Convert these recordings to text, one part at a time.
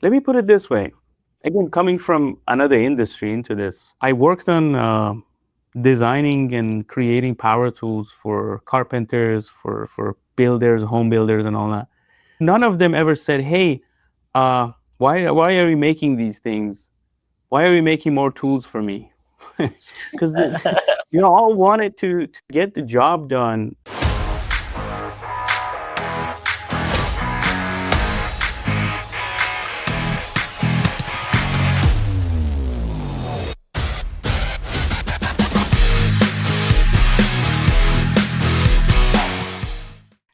Let me put it this way. Again, coming from another industry into this, I worked on designing and creating power tools for carpenters, for builders, home builders, and all that. None of them ever said, "Hey, why are we making these things? Why are we making more tools for me?" Because you all wanted to get the job done.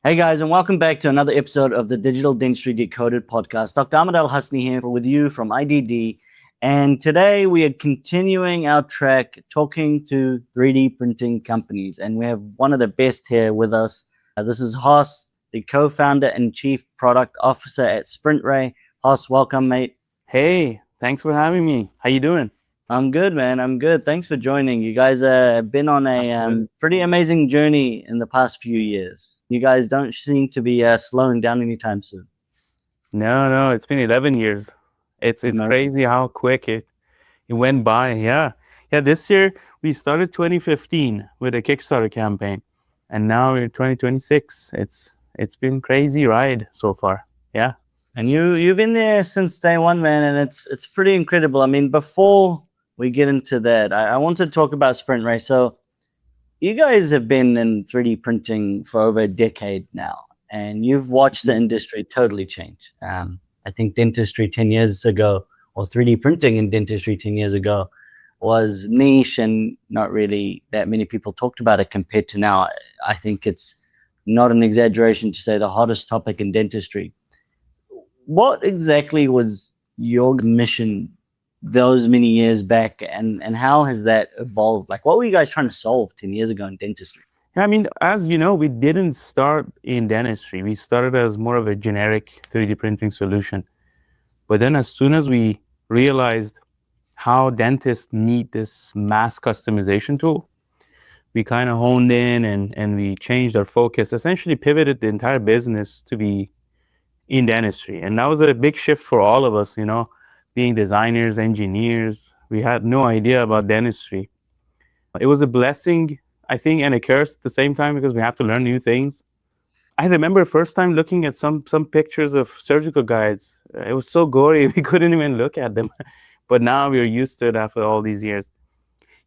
Hey guys, and welcome back to another episode of the Digital Dentistry Decoded podcast. Dr. Ahmad Al-Hassiny here with you from IDD. And today we are continuing our track talking to 3D printing companies. And we have one of the best here with us. This is Hoss, the co-founder and chief product officer at SprintRay. Hoss, welcome, mate. Hey, thanks for having me. How you doing? I'm good, man. I'm good. Thanks for joining. You guys have been on a pretty amazing journey in the past few years. You guys don't seem to be slowing down anytime soon. No, it's been 11 years. It's crazy how quick it went by. Yeah. This year we started 2015 with a Kickstarter campaign, and now we're 2026. It's been crazy ride so far. Yeah. And you've been there since day one, man, and it's pretty incredible. I mean, before we get into that, I want to talk about SprintRay. So you guys have been in 3D printing for over a decade now, and you've watched the industry totally change. I think dentistry 10 years ago, or 3D printing in dentistry 10 years ago, was niche and not really that many people talked about it compared to now. I think it's not an exaggeration to say the hottest topic in dentistry. What exactly was your mission those many years back, and how has that evolved? Like, what were you guys trying to solve 10 years ago in dentistry? I mean, as you know, we didn't start in dentistry. We started as more of a generic 3D printing solution. But then as soon as we realized how dentists need this mass customization tool, we kind of honed in and we changed our focus, essentially pivoted the entire business to be in dentistry. And that was a big shift for all of us, being designers, engineers. We had no idea about dentistry. It was a blessing, I think, and a curse at the same time, because we have to learn new things. I remember first time looking at some pictures of surgical guides. It was so gory, we couldn't even look at them. But now we're used to it after all these years.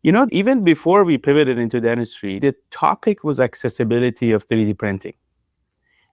Even before we pivoted into dentistry, the topic was accessibility of 3D printing.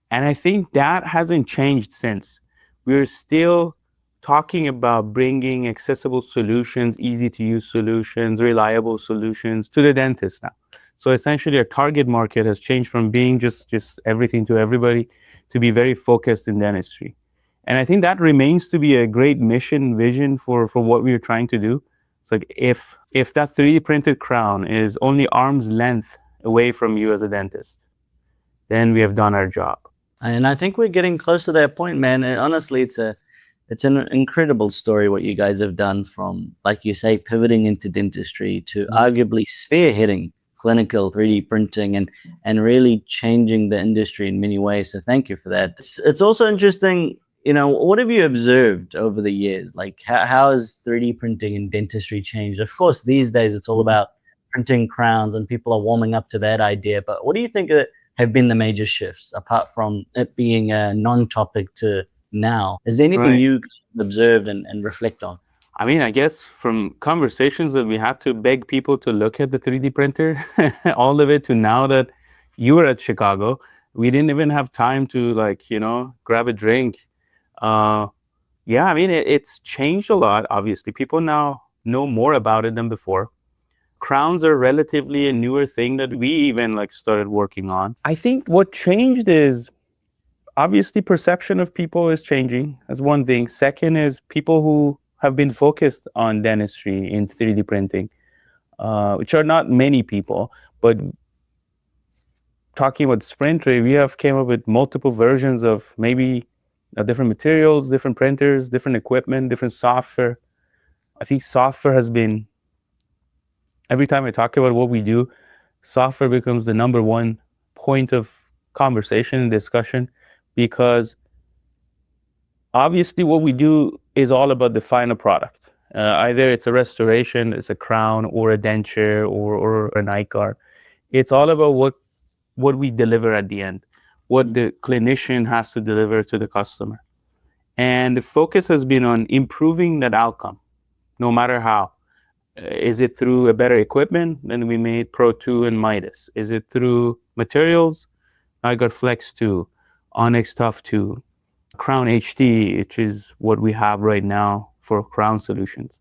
And I think that hasn't changed since. We're still talking about bringing accessible solutions, easy to use solutions, reliable solutions to the dentist now. So essentially our target market has changed from being just everything to everybody to be very focused in dentistry. And I think that remains to be a great mission vision for what we're trying to do. It's like if that 3D printed crown is only arm's length away from you as a dentist, then we have done our job. And I think we're getting close to that point, man. And honestly, it's an incredible story what you guys have done from, like you say, pivoting into dentistry to arguably spearheading clinical 3D printing and really changing the industry in many ways. So thank you for that. It's also interesting, what have you observed over the years? Like how has 3D printing in dentistry changed? Of course, these days it's all about printing crowns and people are warming up to that idea. But what do you think have been the major shifts, apart from it being a non-topic to now? Is there anything you observed and reflect on? I mean, I guess from conversations that we had to beg people to look at the 3D printer, all the way to now that you were at Chicago, we didn't even have time to grab a drink. I mean, it's changed a lot, obviously. People now know more about it than before. Crowns are relatively a newer thing that we even started working on. I think what changed is obviously perception of people is changing. That's one thing. Second is people who have been focused on dentistry in 3D printing, which are not many people, but talking about SprintRay, we have came up with multiple versions of maybe different materials, different printers, different equipment, different software. I think software has been, every time I talk about what we do, software becomes the number one point of conversation and discussion, because obviously what we do is all about the final product. Either it's a restoration, it's a crown, or a denture, or an iCar. It's all about what we deliver at the end, what the clinician has to deliver to the customer. And the focus has been on improving that outcome, no matter how. Is it through a better equipment? Then we made Pro 2 and Midas. Is it through materials? I got Flex 2, Onyx Tough 2, Crown HT, which is what we have right now for Crown solutions.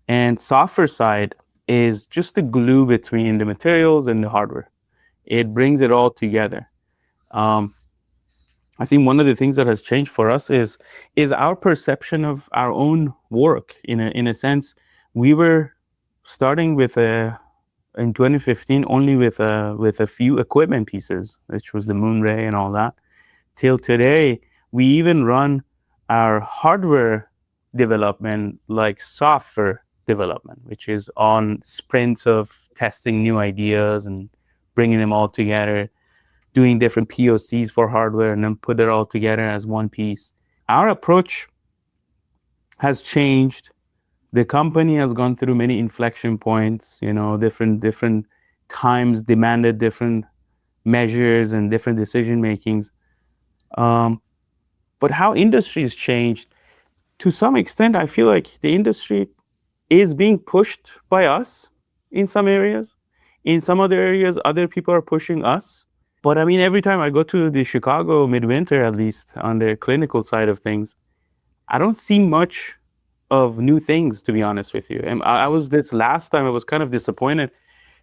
And software side is just the glue between the materials and the hardware. It brings it all together. Um, I think one of the things that has changed for us is our perception of our own work. In a sense, we were starting with in 2015 only with a few equipment pieces, which was the Moonray and all that. Till today, we even run our hardware development like software development, which is on sprints of testing new ideas and bringing them all together, doing different POCs for hardware, and then put it all together as one piece. Our approach has changed. The company has gone through many inflection points, different times demanded different measures and different decision makings. But how industry has changed, to some extent, I feel like the industry is being pushed by us in some areas. In some other areas, other people are pushing us. But I mean, every time I go to the Chicago midwinter, at least on the clinical side of things, I don't see much of new things, to be honest with you. And I was this last time, I was kind of disappointed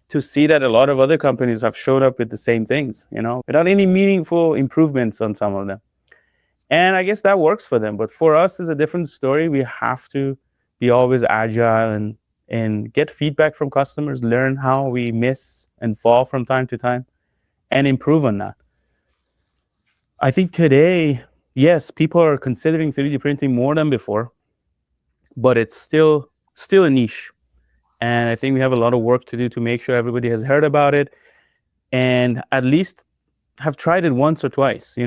to see that a lot of other companies have showed up with the same things, without any meaningful improvements on some of them. And I guess that works for them. But for us, it's a different story. We have to be always agile and get feedback from customers, learn how we miss and fall from time to time, and improve on that. I think today, yes, people are considering 3D printing more than before, but it's still a niche. And I think we have a lot of work to do to make sure everybody has heard about it and at least have tried it once or twice.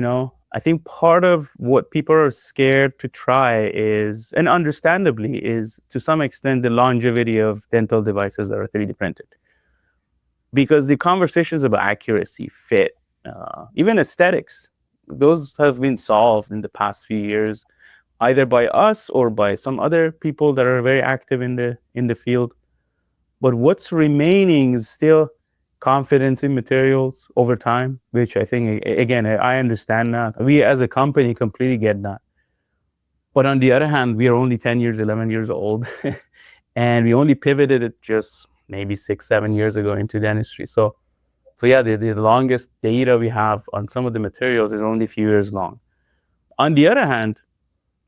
I think part of what people are scared to try is, and understandably, is to some extent the longevity of dental devices that are 3D printed. Because the conversations about accuracy, fit, even aesthetics, those have been solved in the past few years, either by us or by some other people that are very active in the field. But what's remaining is still confidence in materials over time, which I think, again, I understand that. We as a company completely get that. But on the other hand, we are only 10 years, 11 years old. And we only pivoted it just maybe 6, 7 years ago into dentistry. So yeah, the longest data we have on some of the materials is only a few years long. On the other hand,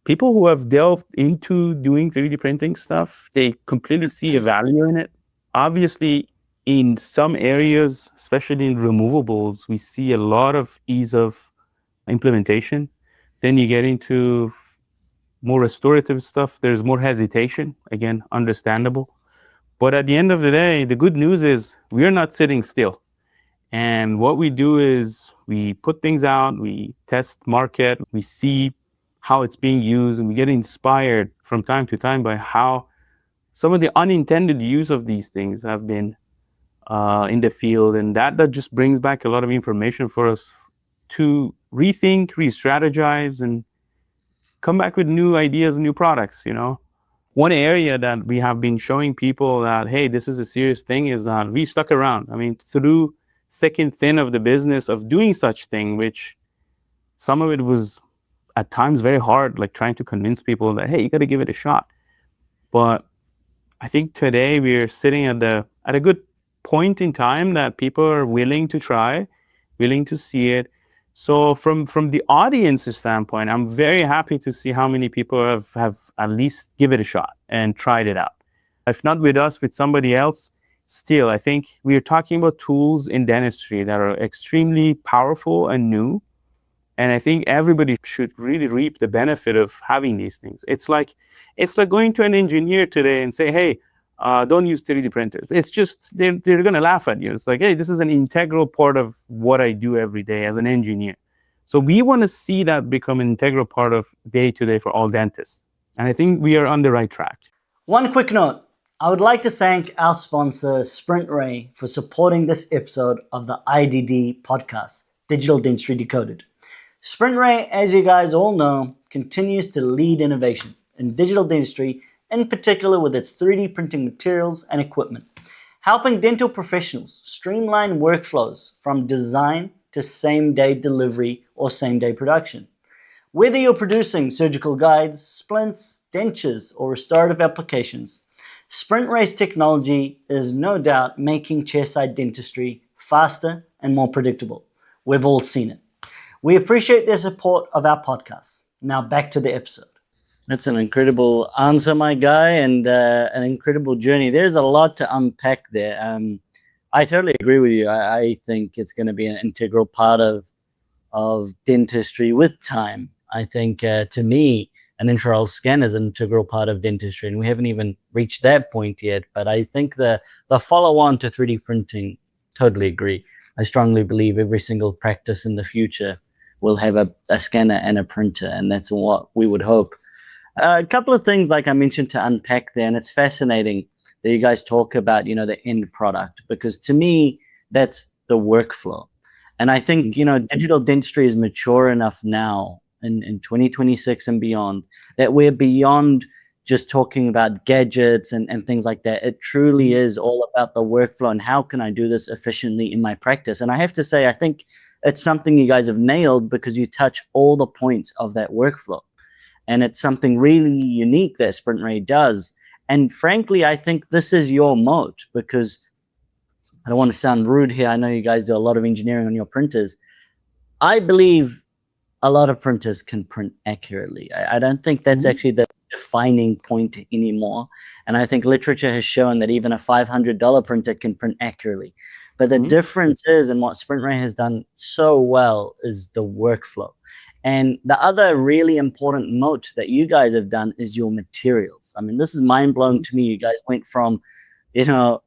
people who have delved into doing 3D printing stuff, they completely see a value in it. Obviously, in some areas, especially in removables, we see a lot of ease of implementation. Then you get into more restorative stuff, there's more hesitation. Again, understandable. But at the end of the day, the good news is we're not sitting still. And what we do is we put things out, we test market, we see how it's being used, and we get inspired from time to time by how some of the unintended use of these things have been in the field. And that just brings back a lot of information for us to rethink, re-strategize, and come back with new ideas and new products. One area that we have been showing people that, hey, this is a serious thing, is that we stuck around. I mean, through thick and thin of the business of doing such thing, which some of it was at times very hard, like trying to convince people that, hey, you got to give it a shot. But I think today we're sitting at a good point in time that people are willing to try, willing to see it. So from the audience standpoint, I'm very happy to see how many people have at least give it a shot and tried it out. If not with us, with somebody else, still, I think we are talking about tools in dentistry that are extremely powerful and new. And I think everybody should really reap the benefit of having these things. It's like going to an engineer today and say, hey, don't use 3D printers. It's just, they're going to laugh at you. It's like, hey, this is an integral part of what I do every day as an engineer. So we want to see that become an integral part of day to day for all dentists. And I think we are on the right track. One quick note. I would like to thank our sponsor, SprintRay, for supporting this episode of the IDD podcast, Digital Dentistry Decoded. SprintRay, as you guys all know, continues to lead innovation in digital dentistry, in particular with its 3D printing materials and equipment, helping dental professionals streamline workflows from design to same-day delivery or same-day production. Whether you're producing surgical guides, splints, dentures, or restorative applications, SprintRay's technology is no doubt making chairside dentistry faster and more predictable. We've all seen it. We appreciate their support of our podcast. Now back to the episode. That's an incredible answer, my guy, and an incredible journey. There's a lot to unpack there. I totally agree with you. I think it's going to be an integral part of dentistry with time. I think, to me, an intraoral scan is an integral part of dentistry, and we haven't even reached that point yet. But I think the follow-on to 3D printing, totally agree. I strongly believe every single practice in the future will have a scanner and a printer, and that's what we would hope. A couple of things, like I mentioned, to unpack there, and it's fascinating that you guys talk about, the end product, because to me, that's the workflow. And I think, digital dentistry is mature enough now in 2026 and beyond that we're beyond just talking about gadgets and things like that. It truly is all about the workflow and how can I do this efficiently in my practice. And I have to say, I think it's something you guys have nailed because you touch all the points of that workflow. And it's something really unique that SprintRay does. And frankly, I think this is your moat, because I don't want to sound rude here. I know you guys do a lot of engineering on your printers. I believe a lot of printers can print accurately. I don't think that's actually the defining point anymore. And I think literature has shown that even a $500 printer can print accurately. But the difference is, and what SprintRay has done so well, is the workflow. And the other really important moat that you guys have done is your materials. I mean, this is mind-blowing to me. You guys went from,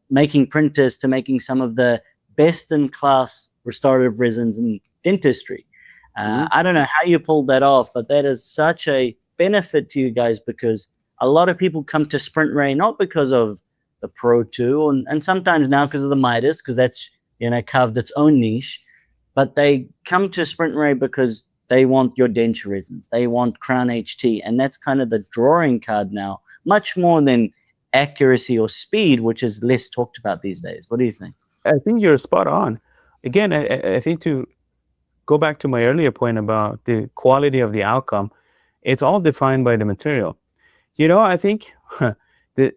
making printers to making some of the best-in-class restorative resins in dentistry. I don't know how you pulled that off, but that is such a benefit to you guys, because a lot of people come to SprintRay not because of the Pro 2 and sometimes now because of the Midas, because that's carved its own niche, but they come to SprintRay because they want your denture resins, they want Crown HT, and that's kind of the drawing card now, much more than accuracy or speed, which is less talked about these days. What do you think? I think you're spot on. Again, I think to go back to my earlier point about the quality of the outcome, it's all defined by the material. I think that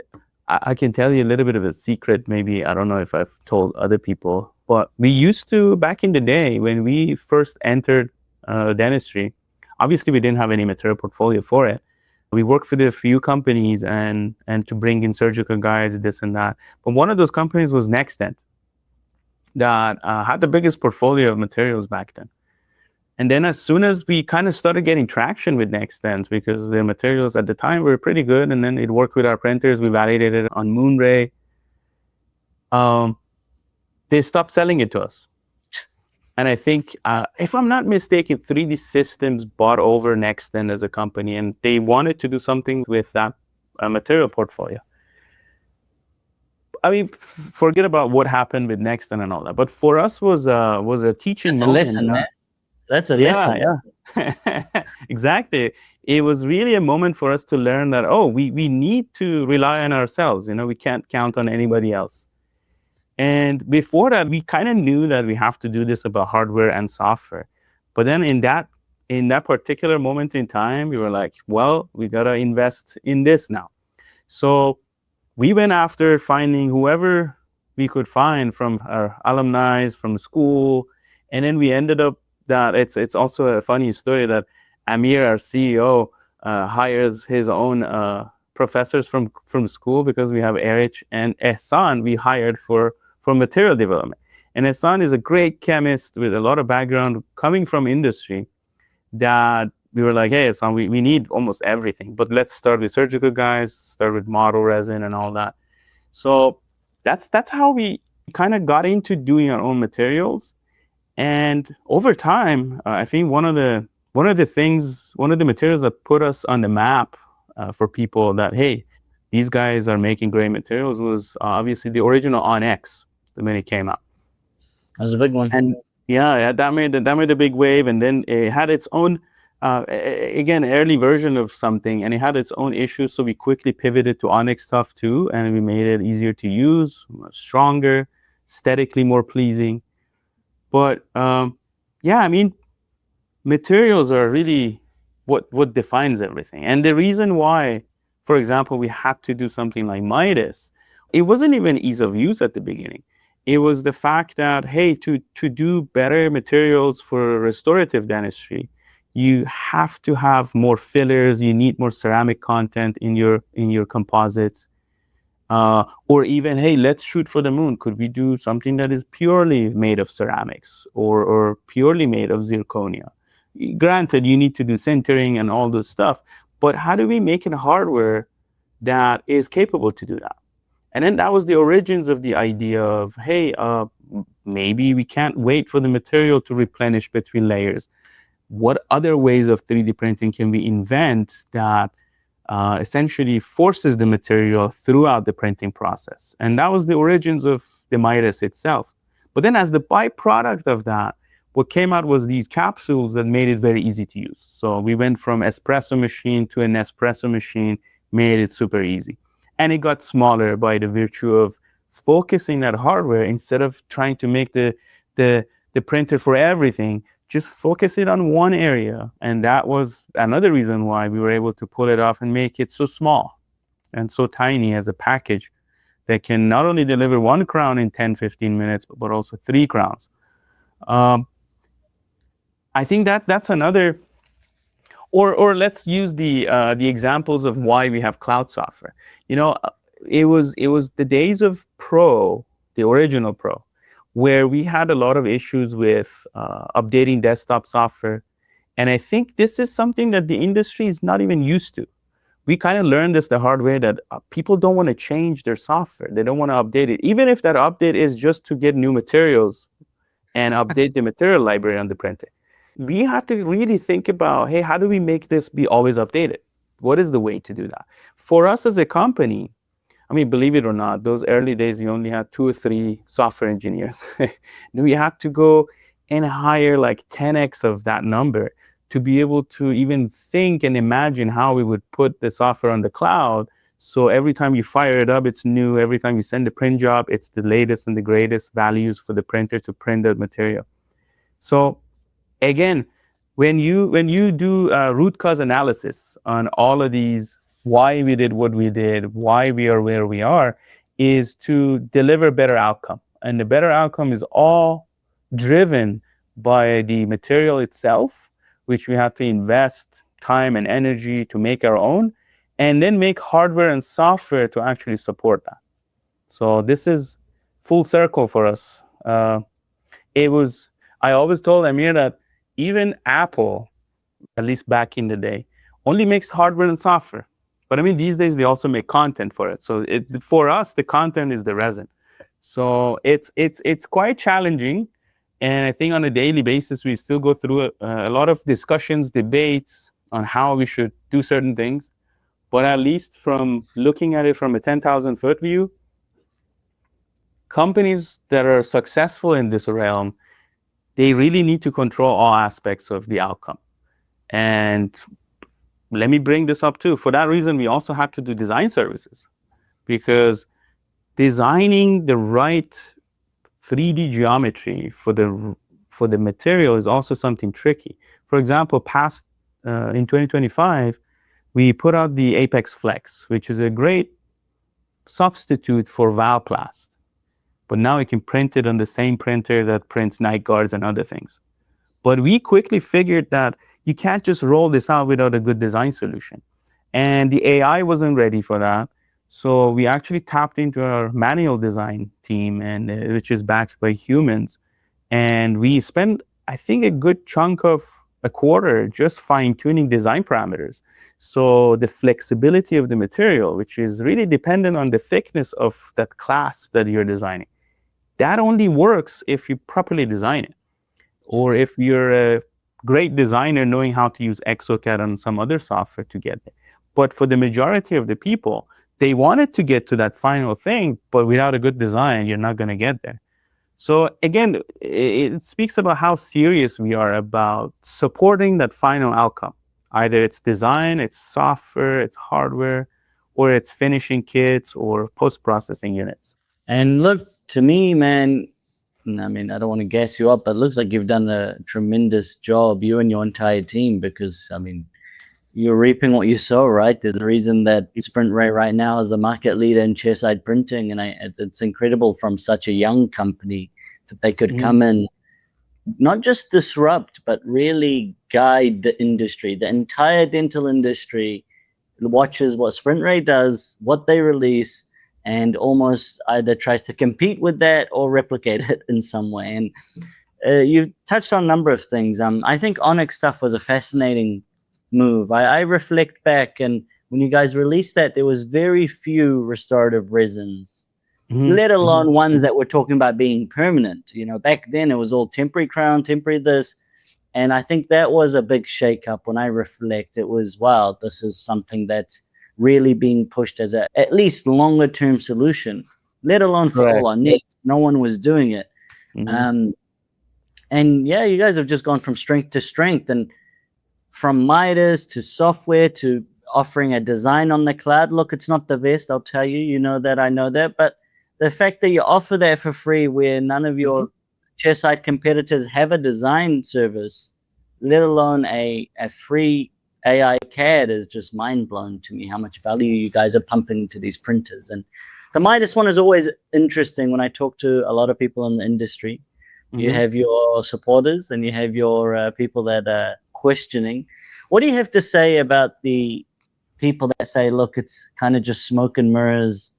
I can tell you a little bit of a secret. Maybe, I don't know if I've told other people, but we used to, back in the day when we first entered dentistry, obviously we didn't have any material portfolio for it. We worked with a few companies and to bring in surgical guides, this and that. But one of those companies was NextDent, that had the biggest portfolio of materials back then. And then as soon as we kind of started getting traction with NextDent, because the materials at the time were pretty good, and then it worked with our printers, we validated it on Moonray, they stopped selling it to us. And I think, if I'm not mistaken, 3D Systems bought over NextDent as a company, and they wanted to do something with that material portfolio. I mean, forget about what happened with NextDent and all that, but for us was a teaching That's moment. A lesson, man. That's a lesson. Yeah. Exactly. It was really a moment for us to learn that, we need to rely on ourselves. We can't count on anybody else. And before that, we kind of knew that we have to do this about hardware and software. But then in that particular moment in time, we were like, well, we got to invest in this now. So we went after finding whoever we could find from our alumni, from school. And then we ended up that it's also a funny story that Amir, our CEO, hires his own professors from school, because we have Erich and Ehsan we hired for material development. And Ehsan is a great chemist with a lot of background coming from industry, that we were like, hey, Ehsan, we need almost everything, but let's start with surgical guys, start with model resin and all that. So that's how we kind of got into doing our own materials. And over time, I think one of the materials that put us on the map for people that, hey, these guys are making great materials was obviously the original Onyx when it came out. That was a big one. And yeah, that made a big wave, and then it had its own again early version of something, and it had its own issues. So we quickly pivoted to Onyx stuff too, and we made it easier to use, stronger, aesthetically more pleasing. But yeah, I mean, materials are really what defines everything. And the reason why, for example, we had to do something like Midas, it wasn't even ease of use at the beginning. It was the fact that, hey, to do better materials for restorative dentistry, you have to have more fillers, you need more ceramic content in your composites. Or even, hey, let's shoot for the moon. Could we do something that is purely made of ceramics or purely made of zirconia? Granted, you need to do sintering and all this stuff, but how do we make a hardware that is capable to do that? And then that was the origins of the idea of, hey, maybe we can't wait for the material to replenish between layers. What other ways of 3D printing can we invent that essentially forces the material throughout the printing process? And that was the origins of the Midas itself. But then as the byproduct of that, what came out was these capsules that made it very easy to use. So we went from espresso machine to an espresso machine, made it super easy. And it got smaller by the virtue of focusing that hardware instead of trying to make the printer for everything, just focus it on one area. And that was another reason why we were able to pull it off and make it so small and so tiny as a package that can not only deliver 1 crown in 10-15 minutes, but also 3 crowns. I think that's another, or let's use the examples of why we have cloud software. It was the days of Pro, the original Pro, where we had a lot of issues with updating desktop software. And I think this is something that the industry is not even used to. We kind of learned this the hard way, that people don't want to change their software. They don't want to update it, even if that update is just to get new materials and update the material library on the printer. We have to really think about, hey, how do we make this be always updated? What is the way to do that? For us as a company, I mean, believe it or not, those early days, we only had 2 or 3 software engineers. We had to go and hire like 10x of that number to be able to even think and imagine how we would put the software on the cloud. So every time you fire it up, it's new. Every time you send a print job, it's the latest and the greatest values for the printer to print that material. So again, when you do root cause analysis on all of these, why we did what we did, why we are where we are, is to deliver better outcome. And the better outcome is all driven by the material itself, which we have to invest time and energy to make our own, and then make hardware and software to actually support that. So this is full circle for us. I always told Amir that even Apple, at least back in the day, only makes hardware and software. But I mean, these days they also make content for it. So for us, the content is the resin. So it's quite challenging. And I think on a daily basis, we still go through a lot of discussions, debates on how we should do certain things. But at least from looking at it from a 10,000-foot view, companies that are successful in this realm, they really need to control all aspects of the outcome. And let me bring this up too. For that reason, we also have to do design services, because designing the right 3D geometry for the material is also something tricky. For example, in 2025, we put out the Apex Flex, which is a great substitute for Valplast. But now it can print it on the same printer that prints night guards and other things. But we quickly figured that you can't just roll this out without a good design solution. And the AI wasn't ready for that. So we actually tapped into our manual design team, and which is backed by humans. And we spent, I think, a good chunk of a quarter just fine-tuning design parameters. So the flexibility of the material, which is really dependent on the thickness of that clasp that you're designing, that only works if you properly design it. Or if you're a great designer knowing how to use Exocad and some other software to get it. But for the majority of the people, they wanted to get to that final thing, but without a good design, you're not going to get there. So again, it speaks about how serious we are about supporting that final outcome. Either it's design, it's software, it's hardware, or it's finishing kits or post-processing units. And look, to me, man, I mean, I don't want to gas you up, but it looks like you've done a tremendous job, you and your entire team, because, I mean, you're reaping what you sow, right? There's a reason that SprintRay right now is the market leader in chairside printing, and it's incredible from such a young company that they could come in, not just disrupt, but really guide the industry. The entire dental industry watches what SprintRay does, what they release, and almost either tries to compete with that or replicate it in some way. And you touched on a number of things. I think Onyx stuff was a fascinating move. I reflect back, and when you guys released that, there was very few restorative resins, let alone ones that were talking about being permanent. You know, back then it was all temporary crown, temporary this. And I think that was a big shakeup. When I reflect, it was, wow, this is something that's really being pushed as a at least longer term solution, let alone for all our needs. No one was doing it. And yeah, you guys have just gone from strength to strength, and from Midas to software to offering a design on the cloud. Look, it's not the best, I'll tell you. You know that, I know that. But the fact that you offer that for free where none of your chairside competitors have a design service, let alone a free AI CAD, is just mind-blowing to me how much value you guys are pumping into these printers. And the Midas one is always interesting when I talk to a lot of people in the industry. You have your supporters and you have your people that are questioning. What do you have to say about the people that say, look, it's kind of just smoke and mirrors?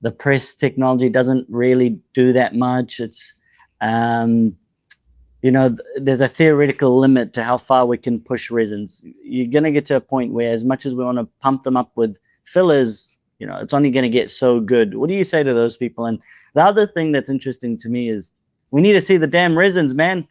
The press technology doesn't really do that much. It's, you know, there's a theoretical limit to how far we can push resins. You're going to get to a point where as much as we want to pump them up with fillers, you know, it's only going to get so good. What do you say to those people? And the other thing that's interesting to me is we need to see the damn resins, man.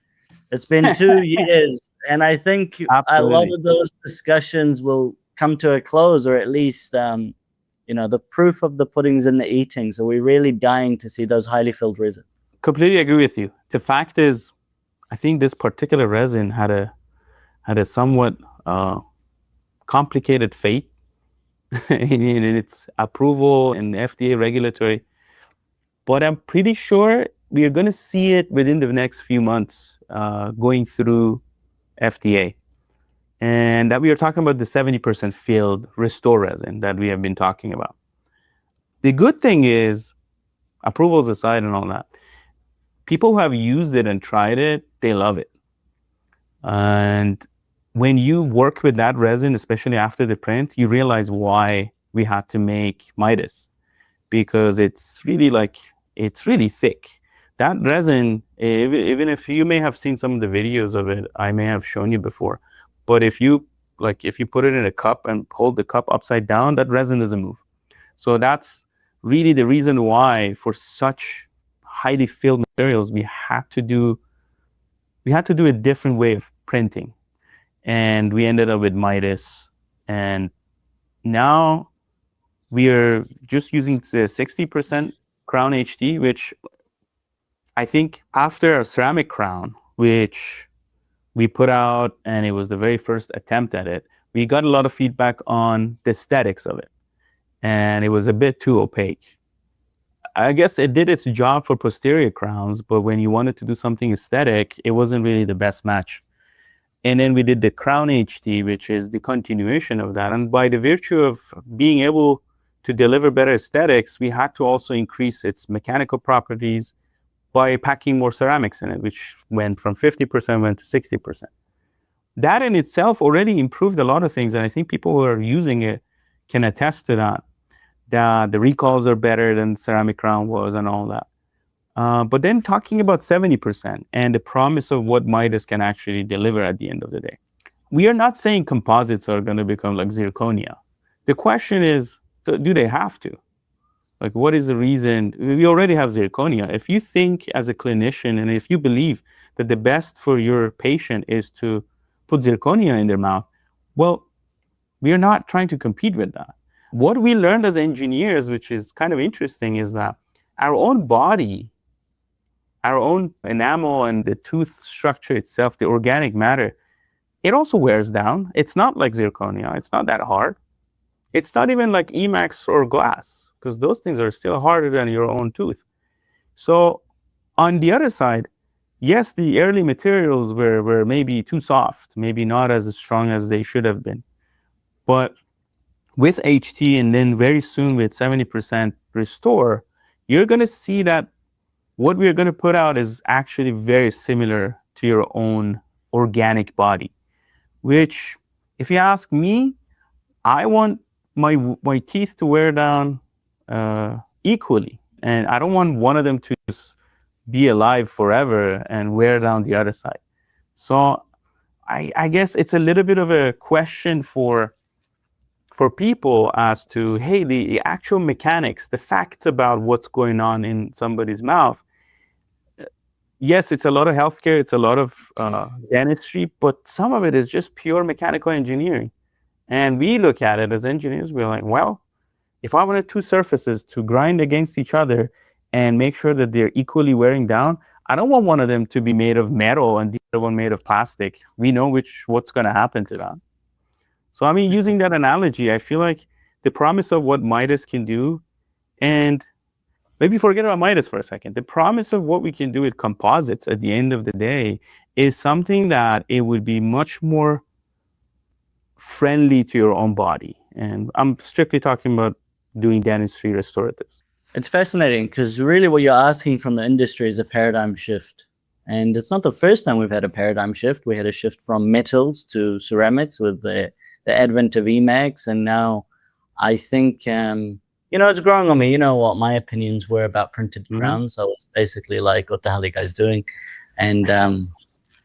It's been 2 years. And I think a lot of those discussions will come to a close, or at least, you know, the proof of the pudding's in the eating. So we're really dying to see those highly filled resin. Completely agree with you. The fact is, I think this particular resin had a somewhat complicated fate in its approval and FDA regulatory. But I'm pretty sure we are going to see it within the next few months going through FDA. And that we are talking about the 70% filled restore resin that we have been talking about. The good thing is, approvals aside and all that, people who have used it and tried it, they love it. And when you work with that resin, especially after the print, you realize why we had to make Midas, because it's really thick. That resin, even if you may have seen some of the videos of it, I may have shown you before, but if you put it in a cup and hold the cup upside down, that resin doesn't move. So that's really the reason why, for such highly filled materials, we had to do a different way of printing, and we ended up with Midas. And now we are just using the 60% crown HD, which I think after a ceramic crown, which we put out, and it was the very first attempt at it, we got a lot of feedback on the aesthetics of it, and it was a bit too opaque. I guess it did its job for posterior crowns, but when you wanted to do something aesthetic, it wasn't really the best match. And then we did the Crown HD, which is the continuation of that. And by the virtue of being able to deliver better aesthetics, we had to also increase its mechanical properties by packing more ceramics in it, which went from 50% went to 60%. That in itself already improved a lot of things. And I think people who are using it can attest to that. The recalls are better than ceramic crown was and all that. But then talking about 70% and the promise of what Midas can actually deliver at the end of the day. We are not saying composites are going to become like zirconia. The question is, do they have to? Like, what is the reason? We already have zirconia. If you think as a clinician, and if you believe that the best for your patient is to put zirconia in their mouth, well, We are not trying to compete with that. What we learned as engineers, which is kind of interesting, is that our own body, our own enamel and the tooth structure itself, the organic matter, it also wears down. It's not like zirconia. It's not that hard. It's not even like Emax or glass, because those things are still harder than your own tooth. So on the other side, yes, the early materials were maybe too soft, maybe not as strong as they should have been. But with HT and then very soon with 70% restore, you're going to see that what we're going to put out is actually very similar to your own organic body, which, if you ask me, I want my teeth to wear down equally. And I don't want one of them to just be alive forever and wear down the other side. So I guess it's a little bit of a question for people as to, hey, the actual mechanics, the facts about what's going on in somebody's mouth. Yes, it's a lot of healthcare, it's a lot of dentistry, but some of it is just pure mechanical engineering. And we look at it as engineers, we're like, well, if I wanted two surfaces to grind against each other and make sure that they're equally wearing down, I don't want one of them to be made of metal and the other one made of plastic. We know what's going to happen to that. So, I mean, using that analogy, I feel like the promise of what Midas can do, and maybe forget about Midas for a second, the promise of what we can do with composites at the end of the day is something that it would be much more friendly to your own body. And I'm strictly talking about doing dentistry restoratives. It's fascinating because really what you're asking from the industry is a paradigm shift. And it's not the first time we've had a paradigm shift. We had a shift from metals to ceramics with the advent of Emax. And now I think, it's growing on me. You know what my opinions were about printed crowns. I was basically like, what the hell are you guys doing? And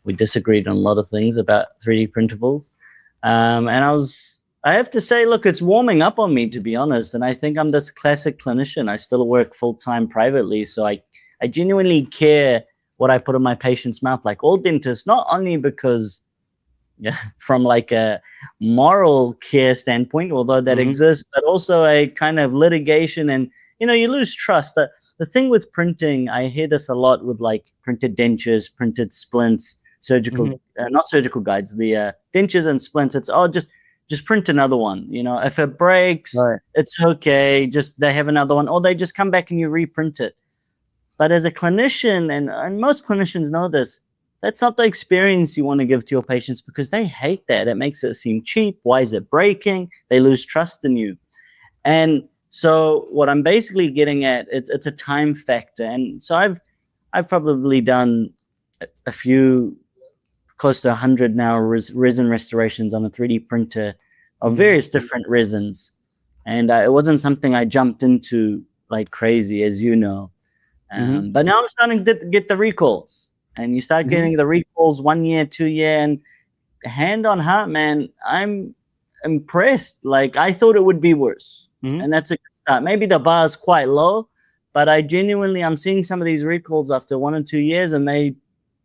we disagreed on a lot of things about 3D printables. And I have to say, look, it's warming up on me, to be honest. And I think I'm this classic clinician. I still work full-time privately. So I genuinely care what I put in my patient's mouth, like all dentists, not only because from like a moral care standpoint, although that exists, but also a kind of litigation. And, you lose trust. The thing with printing, I hear this a lot with like printed dentures, printed splints, surgical, not surgical guides, the dentures and splints. It's just print another one. If it breaks, it's okay. Just they have another one, or they just come back and you reprint it. But as a clinician, and most clinicians know this, that's not the experience you want to give to your patients because they hate that. It makes it seem cheap. Why is it breaking? They lose trust in you. And so what I'm basically getting at, it's a time factor. And so I've probably done a few, close to 100 now resin restorations on a 3D printer of various different resins. And it wasn't something I jumped into like crazy, as you know. But now I'm starting to get the recalls. And you start getting the recalls 1 year, 2 year, and hand on heart, man, I'm impressed. Like I thought it would be worse. And that's a good start. Maybe the bar is quite low, but I'm seeing some of these recalls after 1 or 2 years and they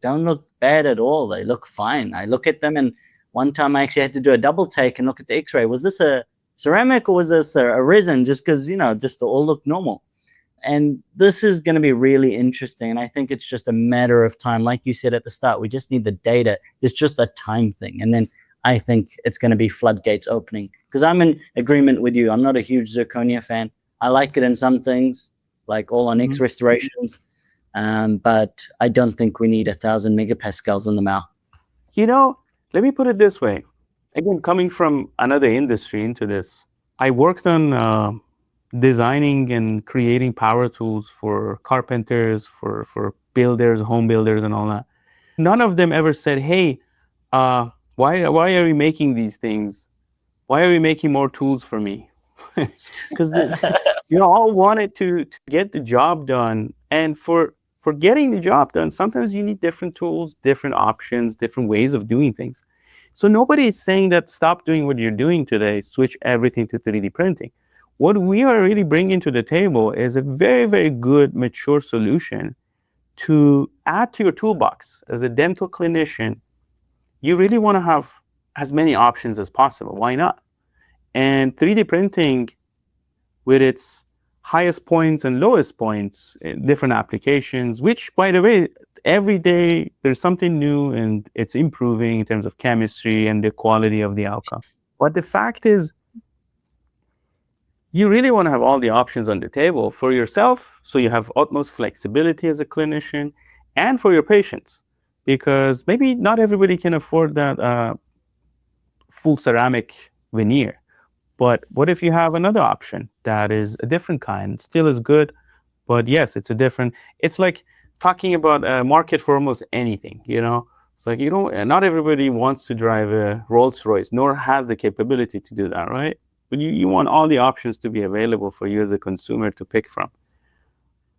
don't look bad at all. They look fine. I look at them, and one time I actually had to do a double take and look at the x-ray. Was this a ceramic or was this a resin? Just because, just to all look normal. And this is going to be really interesting. And I think it's just a matter of time. Like you said at the start, we just need the data. It's just a time thing. And then I think it's going to be floodgates opening. Because I'm in agreement with you. I'm not a huge zirconia fan. I like it in some things, like all on X restorations. But I don't think we need 1,000 megapascals in the mouth. Let me put it this way. Again, coming from another industry into this, I worked on designing and creating power tools for carpenters, for builders, home builders, and all that. None of them ever said, hey, why are we making these things? Why are we making more tools for me? Because you all wanted to get the job done. And for getting the job done, sometimes you need different tools, different options, different ways of doing things. So nobody is saying that stop doing what you're doing today, switch everything to 3D printing. What we are really bringing to the table is a very, very good, mature solution to add to your toolbox. As a dental clinician, you really want to have as many options as possible. Why not? And 3D printing, with its highest points and lowest points in different applications, which, by the way, every day there's something new and it's improving in terms of chemistry and the quality of the outcome. But the fact is, you really want to have all the options on the table for yourself, so you have utmost flexibility as a clinician, and for your patients, because maybe not everybody can afford that full ceramic veneer. But what if you have another option that is a different kind, still is good, but yes, it's a different. It's like talking about a market for almost anything. It's like, not everybody wants to drive a Rolls Royce, nor has the capability to do that, right? But you want all the options to be available for you as a consumer to pick from.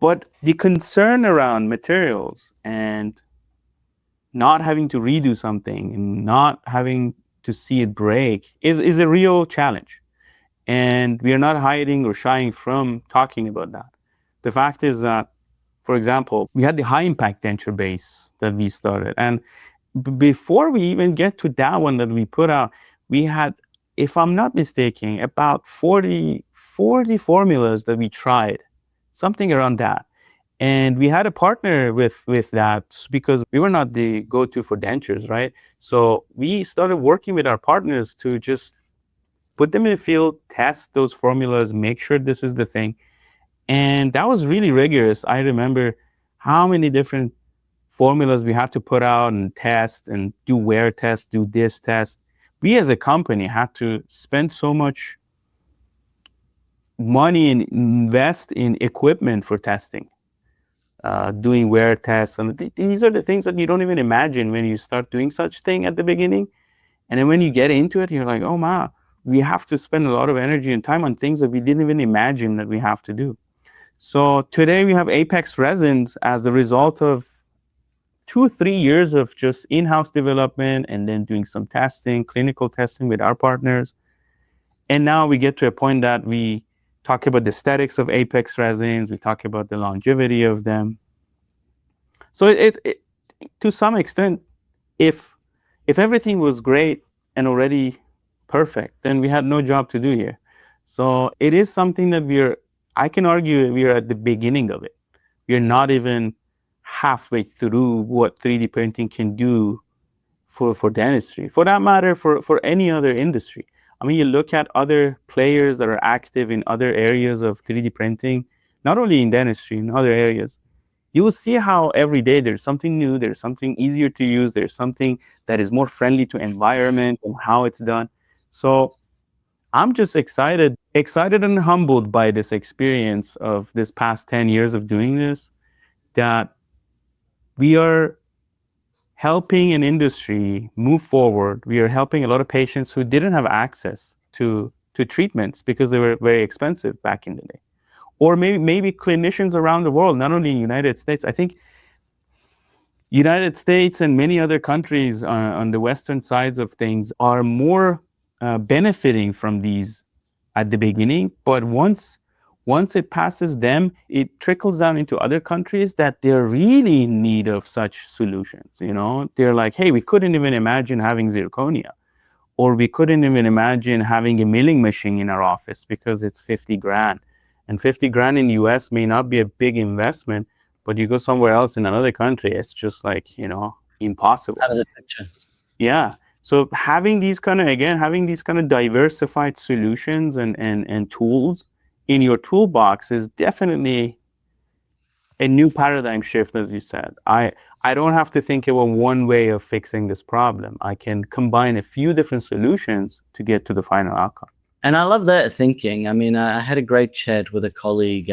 But the concern around materials and not having to redo something and not having to see it break is a real challenge. And we are not hiding or shying from talking about that. The fact is that, for example, we had the high impact denture base that we started. And before we even get to that one that we put out, we had, if I'm not mistaken, about 40 formulas that we tried, something around that. And we had a partner with that because we were not the go-to for dentures, right? So we started working with our partners to just put them in the field, test those formulas, make sure this is the thing. And that was really rigorous. I remember how many different formulas we had to put out and test and do wear tests, do this test. We as a company had to spend so much money and invest in equipment for testing, doing wear tests. And these are the things that you don't even imagine when you start doing such thing at the beginning. And then when you get into it, you're like, oh, man, we have to spend a lot of energy and time on things that we didn't even imagine that we have to do. So today we have Apex Resins as the result of 2 or 3 years of just in-house development and then doing some testing, clinical testing with our partners. And now we get to a point that we talk about the aesthetics of Apex Resins, we talk about the longevity of them. So to some extent, if everything was great and already perfect, then we had no job to do here. So it is something that I can argue we are at the beginning of it. We're not even halfway through what 3D printing can do for dentistry, for that matter, for any other industry. I mean, you look at other players that are active in other areas of 3D printing, not only in dentistry, in other areas. You will see how every day there's something new, there's something easier to use, there's something that is more friendly to environment and how it's done. So I'm just excited and humbled by this experience of this past 10 years of doing this, that we are helping an industry move forward. We are helping a lot of patients who didn't have access to treatments because they were very expensive back in the day. Or maybe clinicians around the world, not only in the United States. I think United States and many other countries on the western sides of things are more benefiting from these at the beginning, but once it passes them, it trickles down into other countries that they're really in need of such solutions. They're like, hey, we couldn't even imagine having zirconia, or we couldn't even imagine having a milling machine in our office because it's 50 grand. And 50 grand in the US may not be a big investment, but you go somewhere else in another country, it's just like, impossible. Out of the picture. Yeah. So having these kind of diversified solutions and tools in your toolbox is definitely a new paradigm shift, as you said. I don't have to think about one way of fixing this problem. I can combine a few different solutions to get to the final outcome. And I love that thinking. I mean, I had a great chat with a colleague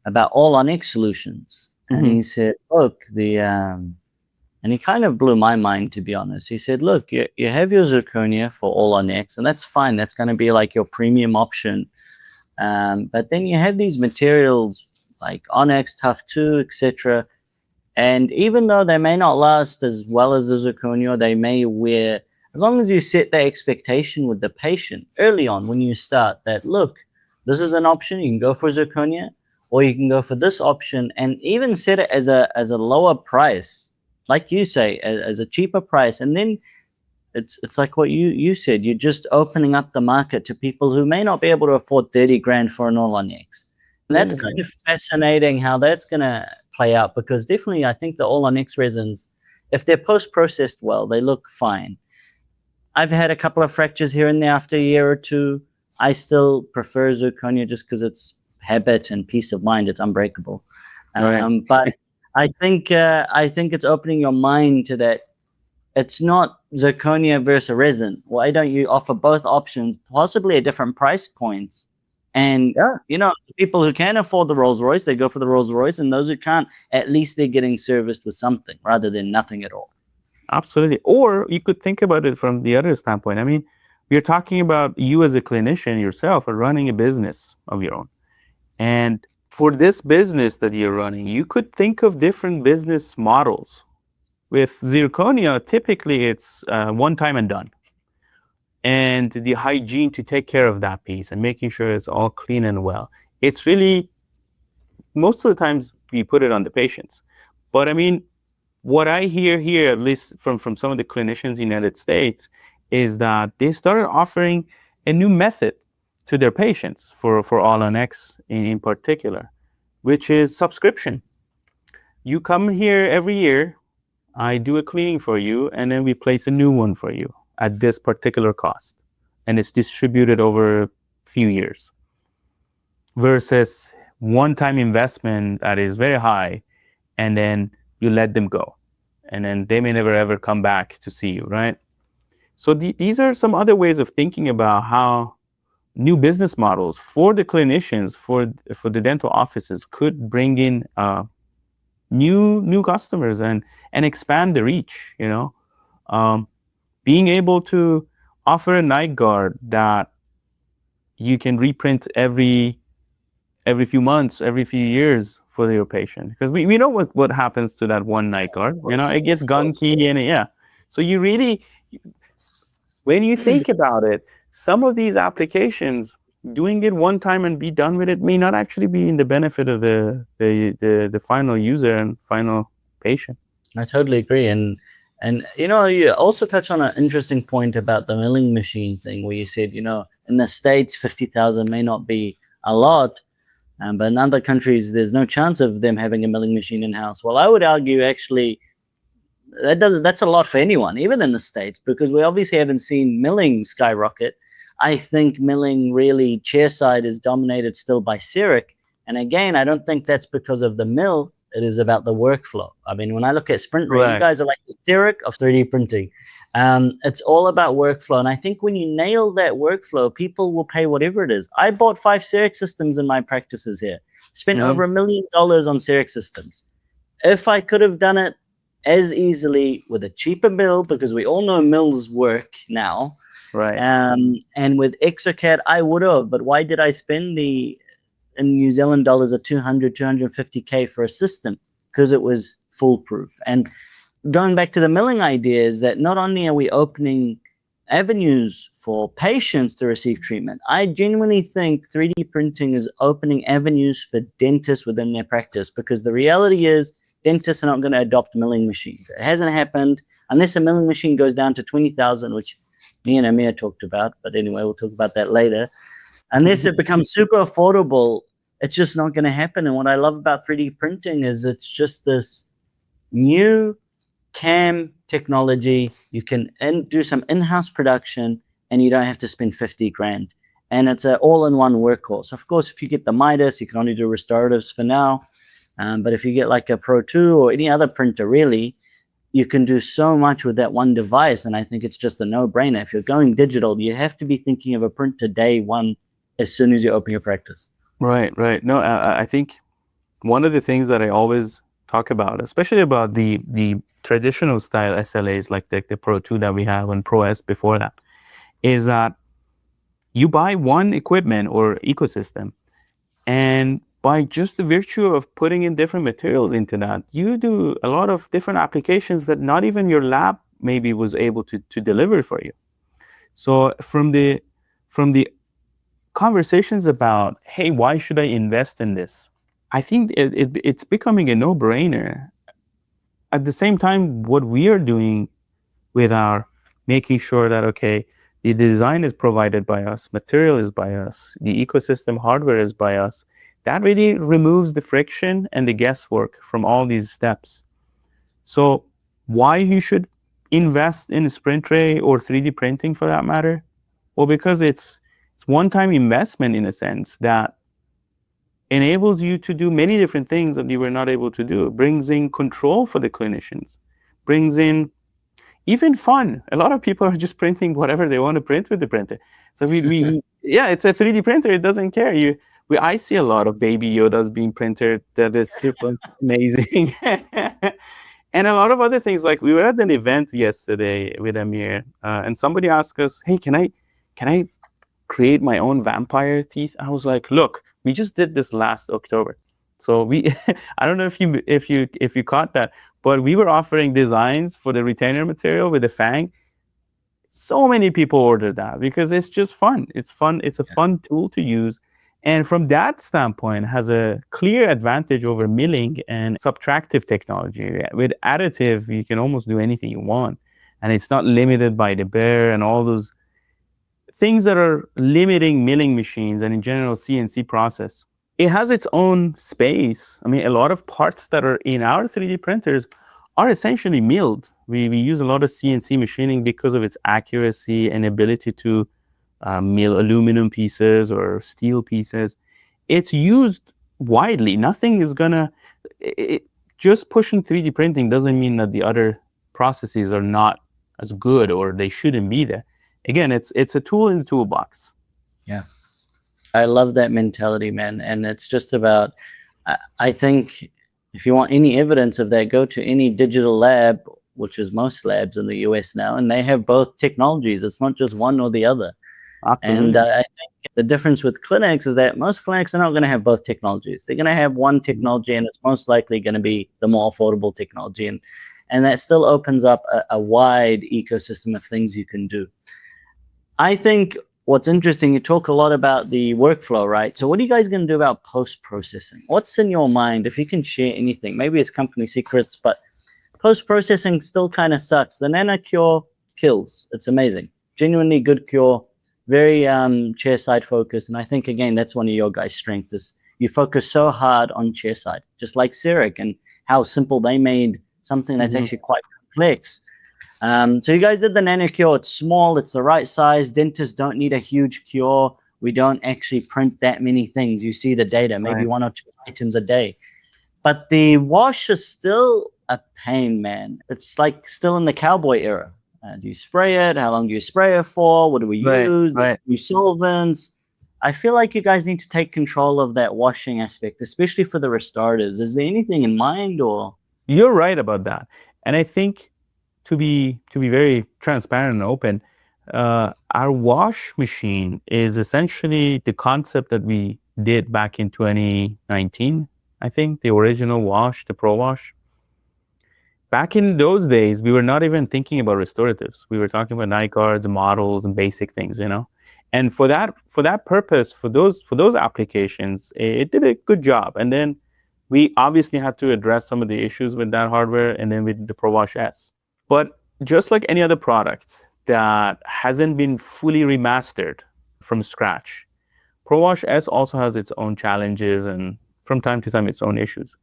about all Onyx solutions. And he said, look, and he kind of blew my mind, to be honest. He said, look, you have your zirconia for all Onyx, and that's fine. That's going to be like your premium option. But then you have these materials like Onyx, Tough 2, etc. And even though they may not last as well as the zirconia, they may wear, as long as you set the expectation with the patient early on when you start that, look, this is an option, you can go for zirconia, or you can go for this option, and even set it as a lower price, like you say, as a cheaper price. And then it's like what you said. You're just opening up the market to people who may not be able to afford 30 grand for an all-on-X. And that's kind of fascinating how that's going to play out, because definitely I think the all-on-X resins, if they're post-processed well, they look fine. I've had a couple of fractures here and there after a year or two. I still prefer zirconia just because it's habit and peace of mind. It's unbreakable. Right. But I think it's opening your mind to that. It's not zirconia versus resin. Why don't you offer both options, possibly at different price points? And Yeah. the people who can afford the Rolls Royce, they go for the Rolls Royce, and those who can't, at least they're getting serviced with something rather than nothing at all. Absolutely. Or you could think about it from the other standpoint. I mean, we're talking about you as a clinician yourself are running a business of your own. And for this business that you're running, you could think of different business models. With zirconia, typically it's one time and done. And the hygiene to take care of that piece and making sure it's all clean and well. It's really, most of the times we put it on the patients. But I mean, what I hear here, at least from some of the clinicians in the United States, is that they started offering a new method to their patients for All on X in particular, which is subscription. You come here every year, I do a cleaning for you, and then we place a new one for you at this particular cost. And it's distributed over a few years versus one-time investment that is very high, and then you let them go. And then they may never ever come back to see you, right? So these are some other ways of thinking about how new business models for the clinicians, for the dental offices, could bring in new customers and expand the reach. Being able to offer a night guard that you can reprint every few months, every few years for your patient, because we know what happens to that one night guard. It gets gunky and yeah. So you really, when you think about it, some of these applications, doing it one time and be done with it may not actually be in the benefit of the final user and final patient. I totally agree. And you also touched on an interesting point about the milling machine thing, where you said, in the States, 50,000 may not be a lot, but in other countries, there's no chance of them having a milling machine in house. Well, I would argue actually that's a lot for anyone, even in the States, because we obviously haven't seen milling skyrocket. I think milling really chairside is dominated still by CEREC. And again, I don't think that's because of the mill. It is about the workflow. I mean, when I look at SprintRay, you Right. guys are like the CEREC of 3D printing. It's all about workflow. And I think when you nail that workflow, people will pay whatever it is. I bought 5 CEREC systems in my practices here, spent over $1 million on CEREC systems. If I could have done it as easily with a cheaper mill, because we all know mills work now, Right. and with Exocad, I would have. But why did I spend in New Zealand dollars of 250K for a system? Because it was foolproof. And going back to the milling idea, is that not only are we opening avenues for patients to receive treatment, I genuinely think 3D printing is opening avenues for dentists within their practice, because the reality is dentists are not going to adopt milling machines. It hasn't happened unless a milling machine goes down to 20,000, which me and Amir talked about. But anyway, we'll talk about that later. Unless it becomes super affordable, it's just not going to happen. And what I love about 3D printing is it's just this new CAM technology. You can do some in-house production, and you don't have to spend 50 grand. And it's an all-in-one workhorse. Of course, if you get the Midas, you can only do restoratives for now. But if you get like a Pro 2 or any other printer, really, you can do so much with that one device. And I think it's just a no-brainer. If you're going digital, you have to be thinking of a printer day one as soon as you open your practice. Right. No, I think one of the things that I always talk about, especially about the traditional style SLAs like the Pro 2 that we have and Pro S before that, is that you buy one equipment or ecosystem, and by just the virtue of putting in different materials into that, you do a lot of different applications that not even your lab maybe was able to deliver for you. So from the conversations about, hey, why should I invest in this? I think it's becoming a no-brainer. At the same time, what we are doing with our making sure that, okay, the design is provided by us, material is by us, the ecosystem hardware is by us. That really removes the friction and the guesswork from all these steps. So why you should invest in SprintRay or 3D printing for that matter? Well, because it's one-time investment in a sense that enables you to do many different things that you were not able to do. It brings in control for the clinicians, brings in even fun. A lot of people are just printing whatever they want to print with the printer. So yeah, it's a 3D printer. It doesn't care. I see a lot of baby Yodas being printed that is super amazing. And a lot of other things. Like we were at an event yesterday with Amir, and somebody asked us, "Hey, can I create my own vampire teeth?" I was like, "Look, we just did this last October, so we I don't know if you caught that, but we were offering designs for the retainer material with the fang. So many people ordered that because it's just fun. It's fun. It's a fun tool to use." And from that standpoint, has a clear advantage over milling and subtractive technology. With additive, you can almost do anything you want, and it's not limited by the bear and all those things that are limiting milling machines and in general CNC process. It has its own space. I mean, a lot of parts that are in our 3D printers are essentially milled. We use a lot of CNC machining because of its accuracy and ability to mill aluminum pieces or steel pieces. It's used widely. Nothing is gonna, it, just pushing 3D printing doesn't mean that the other processes are not as good or they shouldn't be there. Again, it's a tool in the toolbox. Yeah. I love that mentality, man. And it's just about, I think if you want any evidence of that, go to any digital lab, which is most labs in the US now, and they have both technologies. It's not just one or the other. And Absolutely. I think the difference with clinics is that most clinics are not going to have both technologies. They're going to have one technology, and it's most likely going to be the more affordable technology. And that still opens up a wide ecosystem of things you can do. I think what's interesting, you talk a lot about the workflow, right? So what are you guys going to do about post-processing? What's in your mind, if you can share anything? Maybe it's company secrets, but post-processing still kind of sucks. The nanocure kills. It's amazing. Genuinely good cure, very chair-side focus. And I think, again, that's one of your guys' strengths is you focus so hard on chair-side, just like CEREC and how simple they made something that's actually quite complex. So you guys did the nano cure. It's small. It's the right size. Dentists don't need a huge cure. We don't actually print that many things. You see the data, maybe Right. 1 or 2 items a day. But the wash is still a pain, man. It's like still in the cowboy era. Do you spray it? How long do you spray it for? What do we use? Right. New solvents. I feel like you guys need to take control of that washing aspect, especially for the restoratives. Is there anything in mind or? You're right about that. And I think to be very transparent and open, our wash machine is essentially the concept that we did back in 2019. I think the original wash, the Pro Wash. Back in those days, we were not even thinking about restoratives. We were talking about night guards, models, and basic things. And for that purpose, for those applications, it did a good job. And then we obviously had to address some of the issues with that hardware, and then with the Pro Wash S. But just like any other product that hasn't been fully remastered from scratch, Pro Wash S also has its own challenges and from time to time its own issues.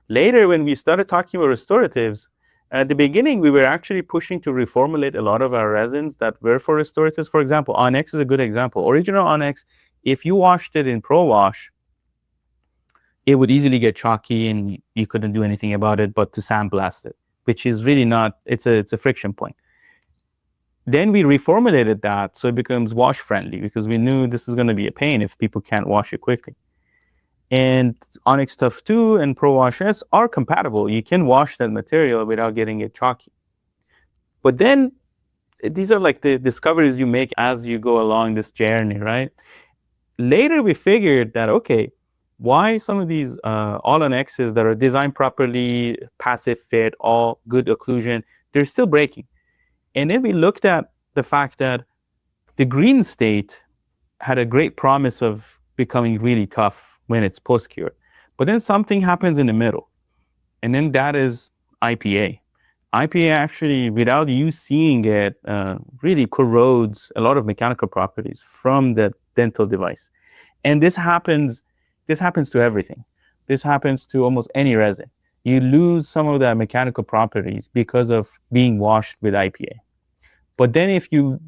Later, when we started talking about restoratives, at the beginning, we were actually pushing to reformulate a lot of our resins that were for restoratives. For example, Onyx is a good example. Original Onyx, if you washed it in Pro Wash, it would easily get chalky and you couldn't do anything about it but to sandblast it, which is really not, it's a friction point. Then we reformulated that so it becomes wash friendly because we knew this is going to be a pain if people can't wash it quickly. And Onyx Tough 2 and Pro Wash S are compatible. You can wash that material without getting it chalky. But then these are like the discoveries you make as you go along this journey, right? Later, we figured that, okay, why some of these all-on-X's that are designed properly, passive fit, all good occlusion, they're still breaking. And then we looked at the fact that the green state had a great promise of becoming really tough when it's post-cure. But then something happens in the middle. And then that is IPA. IPA actually, without you seeing it, really corrodes a lot of mechanical properties from the dental device. And this happens to everything. This happens to almost any resin. You lose some of the mechanical properties because of being washed with IPA. But then if you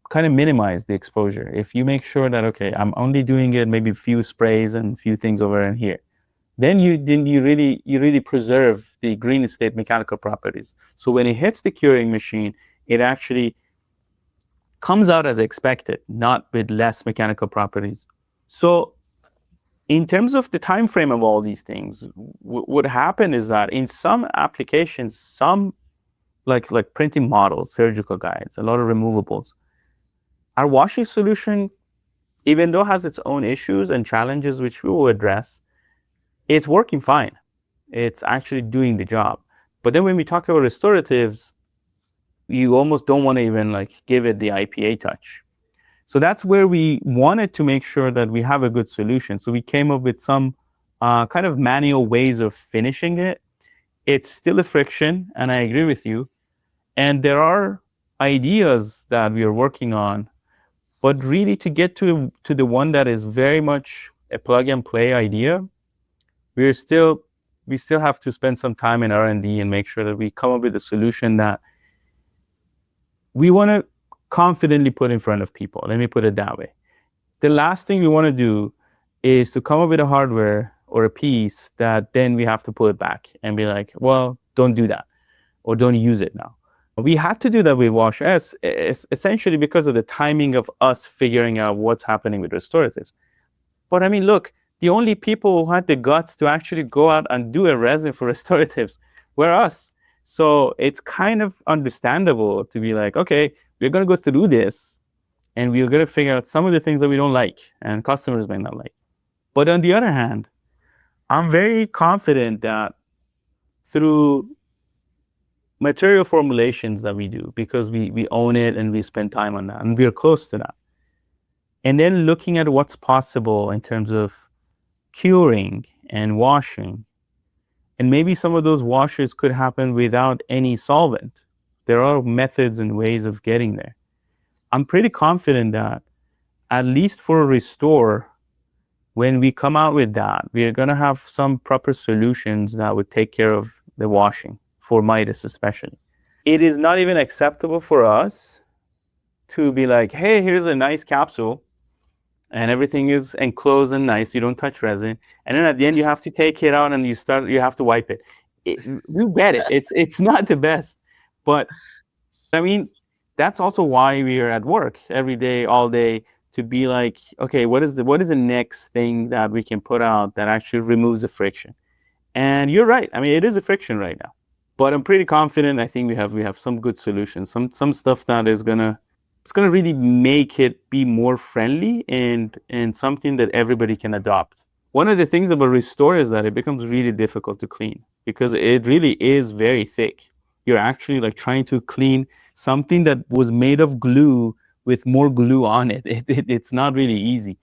kind of minimize the exposure, if you make sure that, okay, I'm only doing it maybe a few sprays and a few things over in here, then you really preserve the green state mechanical properties. So when it hits the curing machine, it actually comes out as expected, not with less mechanical properties. So in terms of the time frame of all these things, what happened is that in some applications, some like printing models, surgical guides, a lot of removables, our washing solution, even though it has its own issues and challenges, which we will address, it's working fine. It's actually doing the job. But then when we talk about restoratives, you almost don't want to even like give it the IPA touch. So that's where we wanted to make sure that we have a good solution. So we came up with some kind of manual ways of finishing it. It's still a friction, and I agree with you. And there are ideas that we are working on, but really to get to the one that is very much a plug and play idea, we're still we still have to spend some time in R&D and make sure that we come up with a solution that we want to confidently put in front of people. Let me put it that way. The last thing we want to do is to come up with a hardware or a piece that then we have to pull it back and be like, well, don't do that or don't use it now. We had to do that with Wash S, essentially because of the timing of us figuring out what's happening with restoratives. But I mean, look, the only people who had the guts to actually go out and do a resin for restoratives were us. So it's kind of understandable to be like, okay, we're going to go through this and we're going to figure out some of the things that we don't like and customers may not like. But on the other hand, I'm very confident that through material formulations that we do, because we own it and we spend time on that and we're close to that, and then looking at what's possible in terms of curing and washing, and maybe some of those washes could happen without any solvent. There are methods and ways of getting there. I'm pretty confident that at least for restore, when we come out with that, we're going to have some proper solutions that would take care of the washing for Midas especially. It is not even acceptable for us to be like, hey, here's a nice capsule and everything is enclosed and nice. You don't touch resin. And then at the end, you have to take it out and you have to wipe it. We get it. It's not the best. But I mean, that's also why we are at work every day, all day, to be like, okay, what is the next thing that we can put out that actually removes the friction? And you're right. I mean, it is a friction right now. But I'm pretty confident. I think we have some good solutions, some stuff that is gonna it's gonna really make it be more friendly and something that everybody can adopt. One of the things about Restore is that it becomes really difficult to clean because it really is very thick. You're actually like trying to clean something that was made of glue with more glue on it. It's not really easy.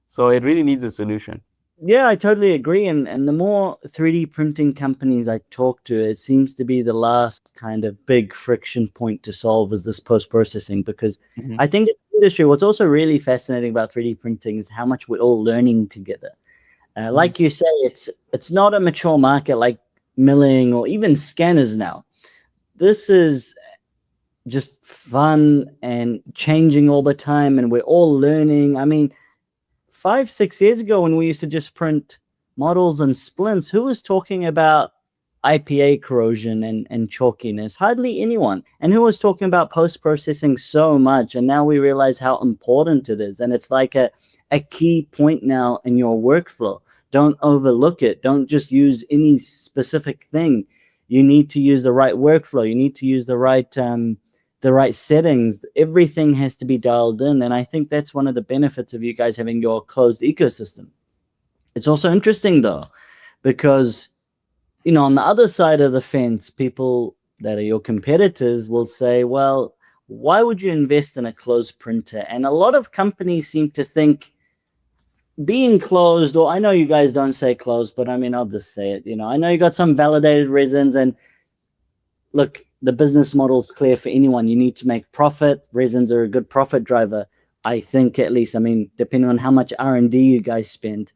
So it really needs a solution. Yeah, I totally agree. And the more 3D printing companies I talk to, it seems to be the last kind of big friction point to solve is this post-processing. Because Mhm. I think in the industry, what's also really fascinating about 3D printing is how much we're all learning together. Mhm. Like you say, it's not a mature market like milling or even scanners now. This is just fun and changing all the time, and we're all learning. I mean, 5, 6 years ago when we used to just print models and splints, who was talking about IPA corrosion and chalkiness? Hardly anyone. And who was talking about post-processing so much? And now we realize how important it is. And it's like a key point now in your workflow. Don't overlook it. Don't just use any specific thing. You need to use the right workflow. You need to use the right settings. Everything has to be dialed in. And I think that's one of the benefits of you guys having your closed ecosystem. It's also interesting though, because, on the other side of the fence, people that are your competitors will say, well, why would you invest in a closed printer? And a lot of companies seem to think being closed, or I know you guys don't say closed, but I mean, I'll just say it. I know you got some validated resins, and look, the business model is clear for anyone. You need to make profit. Resins are a good profit driver, I think, at least. I mean, depending on how much R&D you guys spend.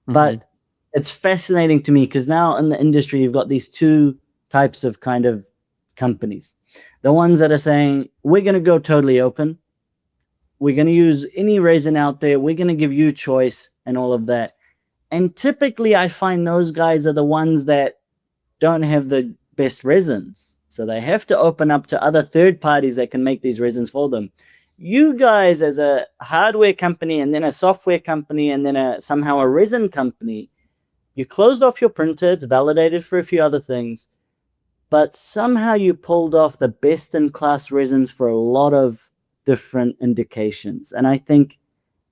But it's fascinating to me because now in the industry, you've got these two types of kind of companies. The ones that are saying, we're going to go totally open. We're going to use any resin out there. We're going to give you choice and all of that. And typically, I find those guys are the ones that don't have the best resins. So they have to open up to other third parties that can make these resins for them. You guys, as a hardware company and then a software company and then somehow a resin company, you closed off your printer. It's validated for a few other things. But somehow you pulled off the best in class resins for a lot of different indications. And I think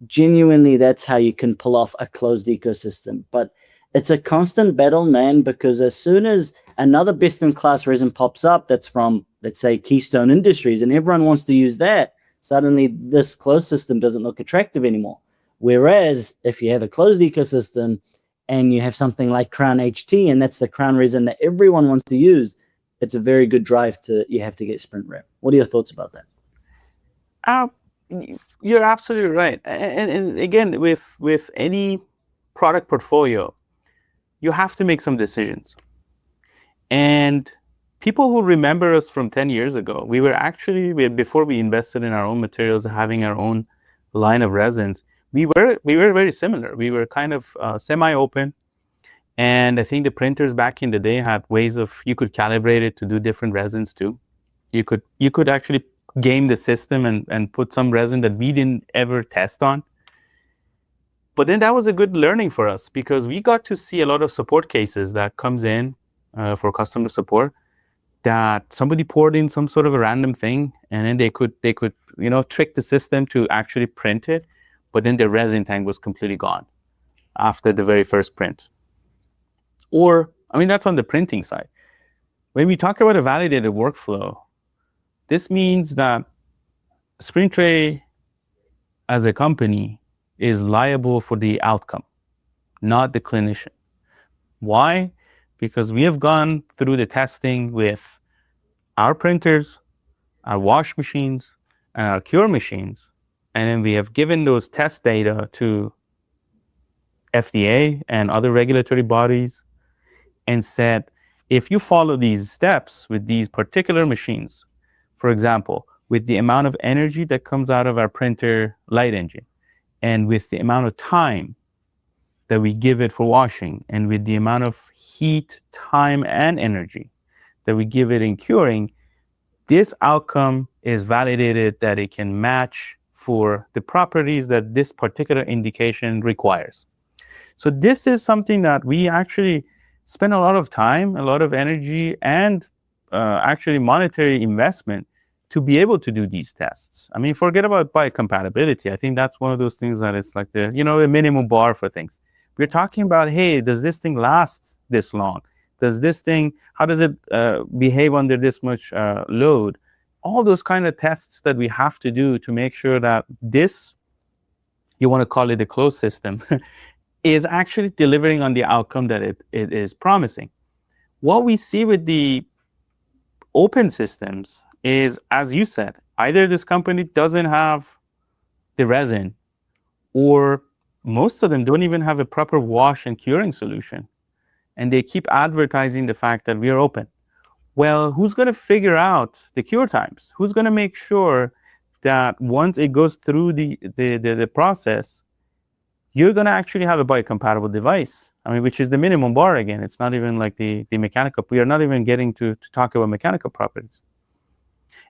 genuinely that's how you can pull off a closed ecosystem. But it's a constant battle, man, because as soon as another best in class resin pops up that's from, let's say, Keystone Industries, and everyone wants to use that, suddenly this closed system doesn't look attractive anymore. Whereas if you have a closed ecosystem and you have something like Crown HT, and that's the crown resin that everyone wants to use, it's a very good drive to, you have to get SprintRay. What are your thoughts about that? Uh, you're absolutely right. And again, with any product portfolio, you have to make some decisions. And people who remember us from 10 years ago, we were actually, before we invested in our own materials, having our own line of resins, we were very similar. We were kind of semi-open. And I think the printers back in the day had ways of, you could calibrate it to do different resins too. You could actually game the system and put some resin that we didn't ever test on. But then that was a good learning for us because we got to see a lot of support cases that comes in for customer support, that somebody poured in some sort of a random thing and then they could trick the system to actually print it, but then the resin tank was completely gone after the very first print. Or, I mean, that's on the printing side. When we talk about a validated workflow, this means that SprintRay as a company is liable for the outcome, not the clinician. Why? Because we have gone through the testing with our printers, our wash machines, and our cure machines, and then we have given those test data to FDA and other regulatory bodies and said, if you follow these steps with these particular machines, for example, with the amount of energy that comes out of our printer light engine, and with the amount of time that we give it for washing, and with the amount of heat, time, and energy that we give it in curing, this outcome is validated that it can match for the properties that this particular indication requires. So this is something that we actually spend a lot of time, a lot of energy, and actually monetary investment to be able to do these tests. I mean, forget about biocompatibility. I think that's one of those things that it's like the minimum bar for things. We're talking about, hey, does this thing last this long? Does this thing, how does it behave under this much load? All those kind of tests that we have to do to make sure that this, you want to call it a closed system, is actually delivering on the outcome that it is promising. What we see with the open systems is, as you said, either this company doesn't have the resin, or most of them don't even have a proper wash and curing solution. And they keep advertising the fact that we are open. Well, who's going to figure out the cure times? Who's going to make sure that once it goes through the process, you're going to actually have a biocompatible device? I mean, which is the minimum bar again. It's not even like the mechanical. We are not even getting to talk about mechanical properties.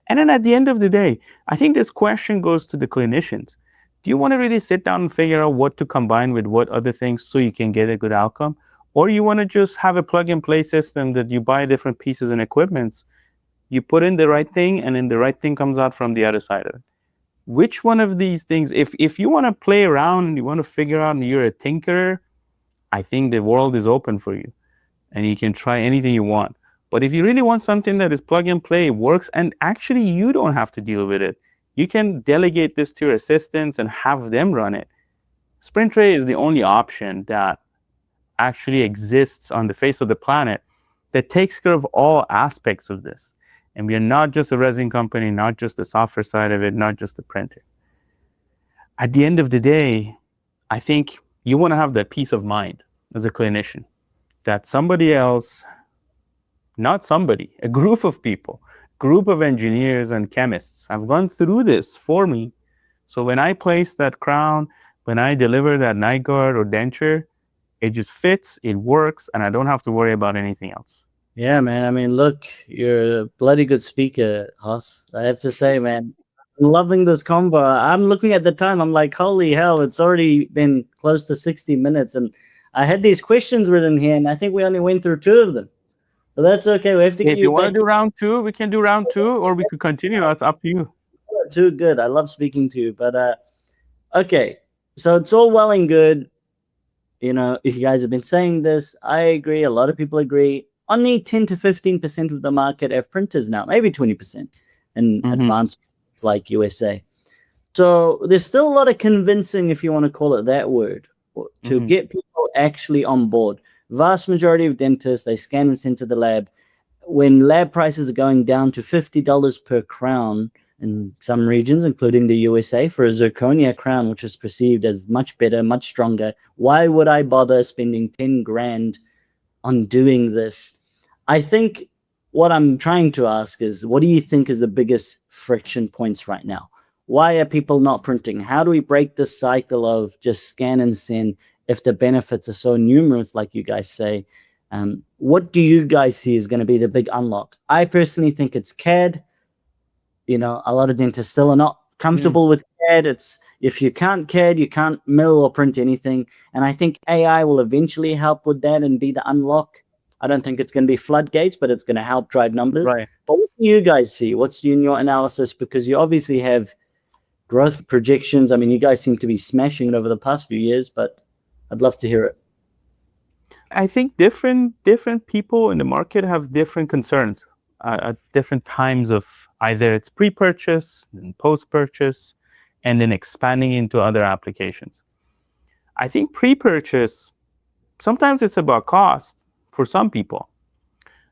And then at the end of the day, I think this question goes to the clinicians. Do you want to really sit down and figure out what to combine with what other things so you can get a good outcome? Or you want to just have a plug and play system that you buy different pieces and equipments, you put in the right thing, and then the right thing comes out from the other side of it? Which one of these things, if you want to play around and you want to figure out and you're a tinkerer, I think the world is open for you and you can try anything you want. But if you really want something that is plug and play, works, and actually you don't have to deal with it, you can delegate this to your assistants and have them run it. SprintRay is the only option that actually exists on the face of the planet that takes care of all aspects of this. And we are not just a resin company, not just the software side of it, not just the printer. At the end of the day, I think you want to have that peace of mind as a clinician that somebody else, not somebody, a group of people, group of engineers and chemists have gone through this for me. So when I place that crown, when I deliver that night guard or denture, it just fits, it works, and I don't have to worry about anything else. Yeah, man. I mean, look, you're a bloody good speaker, Hoss. I have to say, man. I'm loving this combo. I'm looking at the time. I'm like, holy hell, it's already been close to 60 minutes. And I had these questions written here, and I think we only went through 2 of them. But that's okay. We have to get If you you want to back. do round two, we can do round two, or we could continue. That's up to you. Too good. I love speaking to you. But okay. So it's all well and good. You know, if you guys have been saying this, I agree. A lot of people agree. Only 10 to 15% of the market have printers now, maybe 20% in advanced like USA. So there's still a lot of convincing, if you want to call it that word, to get people actually on board. Vast majority of dentists, they scan and send to the lab. When lab prices are going down to $50 per crown in some regions, including the USA, for a zirconia crown, which is perceived as much better, much stronger, why would I bother spending 10 grand on doing this? I think what I'm trying to ask is, what do you think is the biggest friction points right now? Why are people not printing? How do we break this cycle of just scan and send if the benefits are so numerous, like you guys say? What do you guys see is going to be the big unlock? I personally think it's CAD. You know, a lot of dentists still are not comfortable with CAD. It's if you can't CAD, you can't mill or print anything. And I think AI will eventually help with that and be the unlock. I don't think it's going to be floodgates, but it's going to help drive numbers. Right. But what do you guys see? What's in your analysis? Because you obviously have growth projections. I mean, you guys seem to be smashing it over the past few years, but I'd love to hear it. I think different people in the market have different concerns at different times of either it's pre-purchase and post-purchase, and then expanding into other applications. I think pre-purchase, sometimes it's about cost for some people,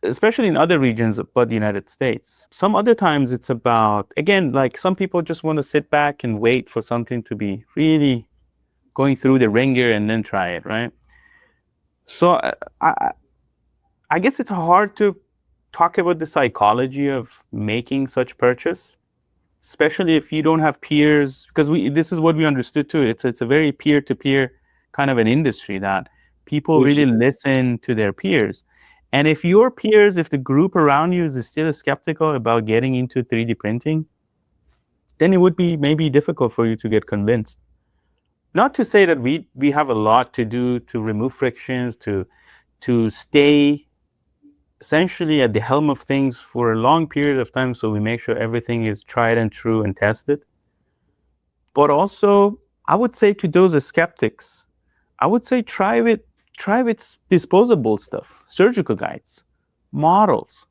especially in other regions but the United States. Some other times it's about, again, like some people just want to sit back and wait for something to be really going through the ringer and then try it, right? So I guess it's hard to talk about the psychology of making such purchase, especially if you don't have peers, because this is what we understood too. It's a very peer-to-peer kind of an industry that people really listen to their peers. And if your peers, if the group around you is still skeptical about getting into 3D printing, then it would be maybe difficult for you to get convinced. Not to say that we have a lot to do to remove frictions, to stay essentially at the helm of things for a long period of time, so we make sure everything is tried and true and tested. But also, I would say to those skeptics, I would say try with disposable stuff, surgical guides, models.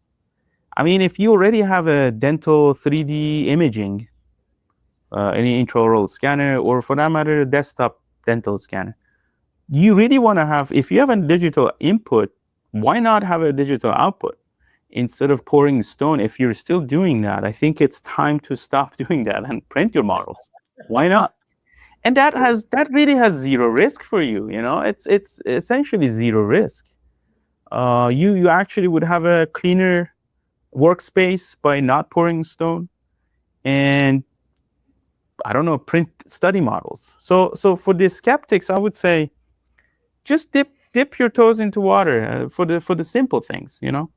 I mean, if you already have a dental 3D imaging, any intraoral scanner, or for that matter, a desktop dental scanner, you really want to have, if you have a digital input, why not have a digital output? Instead of pouring stone, if you're still doing that, I think it's time to stop doing that and print your models. Why not? And that really has zero risk for you. You know, it's essentially zero risk. You actually would have a cleaner workspace by not pouring stone, and I don't know, print study models. So for the skeptics, I would say just dip your toes into water for the simple things. You know,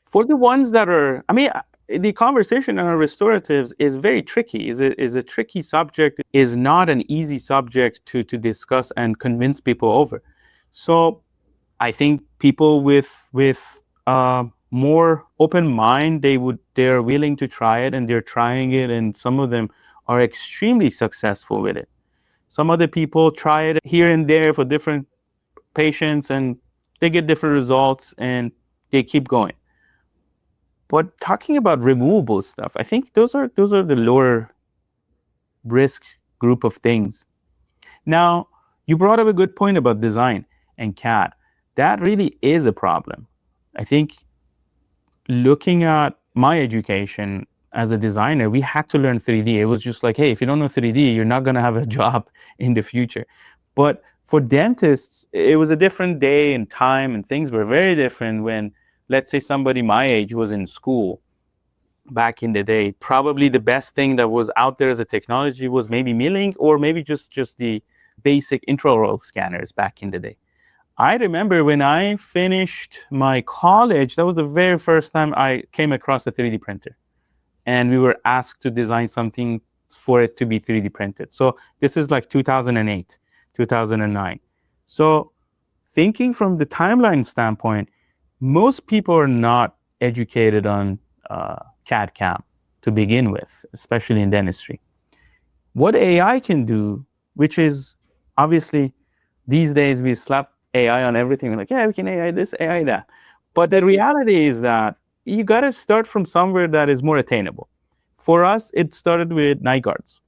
for the ones that are, I mean, the conversation on restoratives is very tricky. Is a tricky subject. Is not an easy subject to discuss and convince people over. So I think people with more open mind, they're willing to try it, and they're trying it, and some of them are extremely successful with it. Some other people try it here and there for different patients, and they get different results, and they keep going. But talking about removable stuff, I think those are the lower risk group of things. Now, you brought up a good point about design and CAD. That really is a problem. I think looking at my education as a designer, we had to learn 3D. It was just like, hey, if you don't know 3D, you're not going to have a job in the future. But for dentists, it was a different day and time, and things were very different when, let's say, somebody my age was in school back in the day. Probably the best thing that was out there as a technology was maybe milling, or maybe just the basic intraoral scanners back in the day. I remember when I finished my college, that was the very first time I came across a 3D printer. And we were asked to design something for it to be 3D printed. So this is like 2008, 2009. So thinking from the timeline standpoint, most people are not educated on CAD CAM to begin with, especially in dentistry. What AI can do, which is obviously these days we slap AI on everything. We're like, yeah, we can AI this, AI that. But the reality is that you got to start from somewhere that is more attainable. For us, it started with night guards.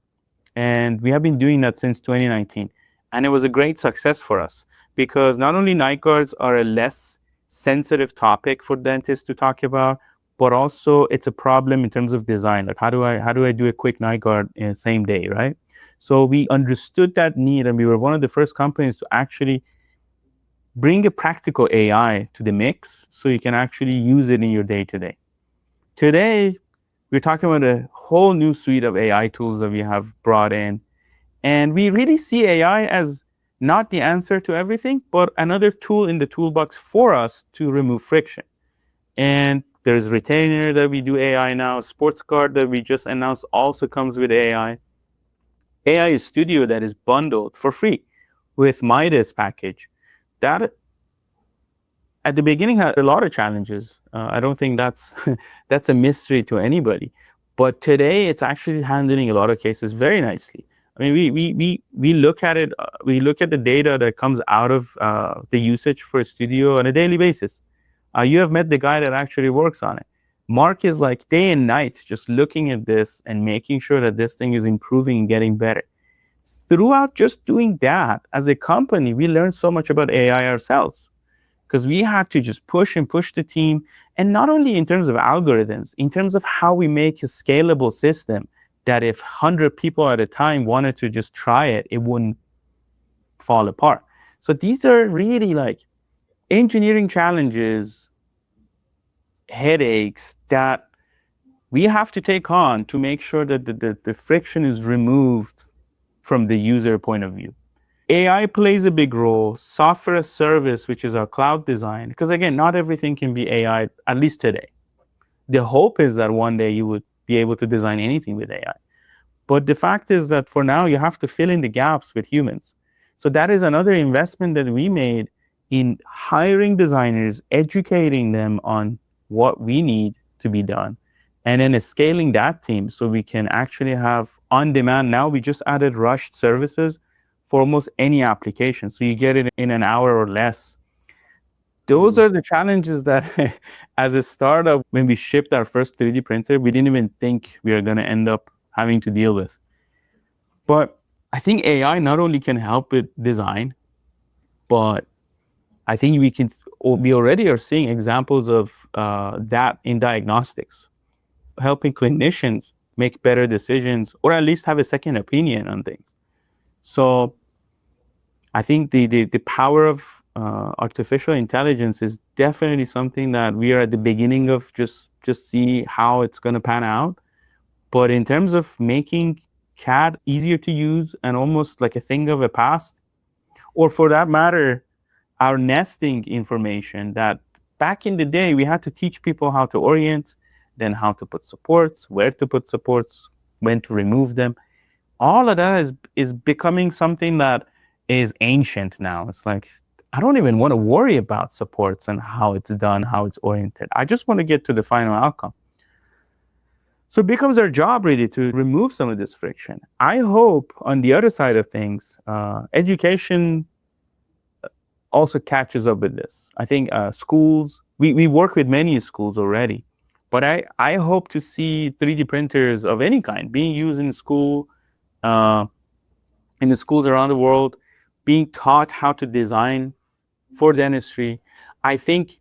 And we have been doing that since 2019. And it was a great success for us because not only night guards are a less sensitive topic for dentists to talk about, but also it's a problem in terms of design. Like how do I do a quick night guard in the same day, right? So we understood that need, and we were one of the first companies to actually bring a practical AI to the mix so you can actually use it in your day to day. Today, we're talking about a whole new suite of AI tools that we have brought in. And we really see AI as not the answer to everything, but another tool in the toolbox for us to remove friction. And there's retainer that we do AI now, sports card that we just announced also comes with AI. AI Studio that is bundled for free with Midas package. That at the beginning had a lot of challenges. I don't think that's that's a mystery to anybody. But today it's actually handling a lot of cases very nicely. I mean, we look at it. We look at the data that comes out of the usage for Studio on a daily basis. You have met the guy that actually works on it. Mark is like day and night just looking at this and making sure that this thing is improving and getting better. Throughout just doing that, as a company, we learned so much about AI ourselves because we had to just push and push the team. And not only in terms of algorithms, in terms of how we make a scalable system that if 100 people at a time wanted to just try it, it wouldn't fall apart. So these are really like engineering challenges, headaches that we have to take on to make sure that the friction is removed from the user point of view. AI plays a big role, software as service, which is our cloud design, because again, not everything can be AI, at least today. The hope is that one day you would be able to design anything with AI. But the fact is that for now, you have to fill in the gaps with humans. So that is another investment that we made in hiring designers, educating them on what we need to be done, and then scaling that team so we can actually have on demand. Now we just added rushed services for almost any application. So you get it in an hour or less. Those are the challenges that, as a startup, when we shipped our first 3D printer, we didn't even think we were going to end up having to deal with. But I think AI not only can help with design, but I think we already are seeing examples of that in diagnostics, helping clinicians make better decisions or at least have a second opinion on things. So I think the power of artificial intelligence is definitely something that we are at the beginning of just see how it's going to pan out. But in terms of making CAD easier to use and almost like a thing of the past, or for that matter, our nesting information that back in the day we had to teach people how to orient, then how to put supports, where to put supports, when to remove them. All of that is becoming something that is ancient now. It's like I don't even want to worry about supports and how it's done, how it's oriented. I just want to get to the final outcome. So it becomes our job really to remove some of this friction. I hope on the other side of things, education also catches up with this. I think schools, we work with many schools already, but I hope to see 3D printers of any kind being used uh, in the schools around the world, being taught how to design for dentistry. I think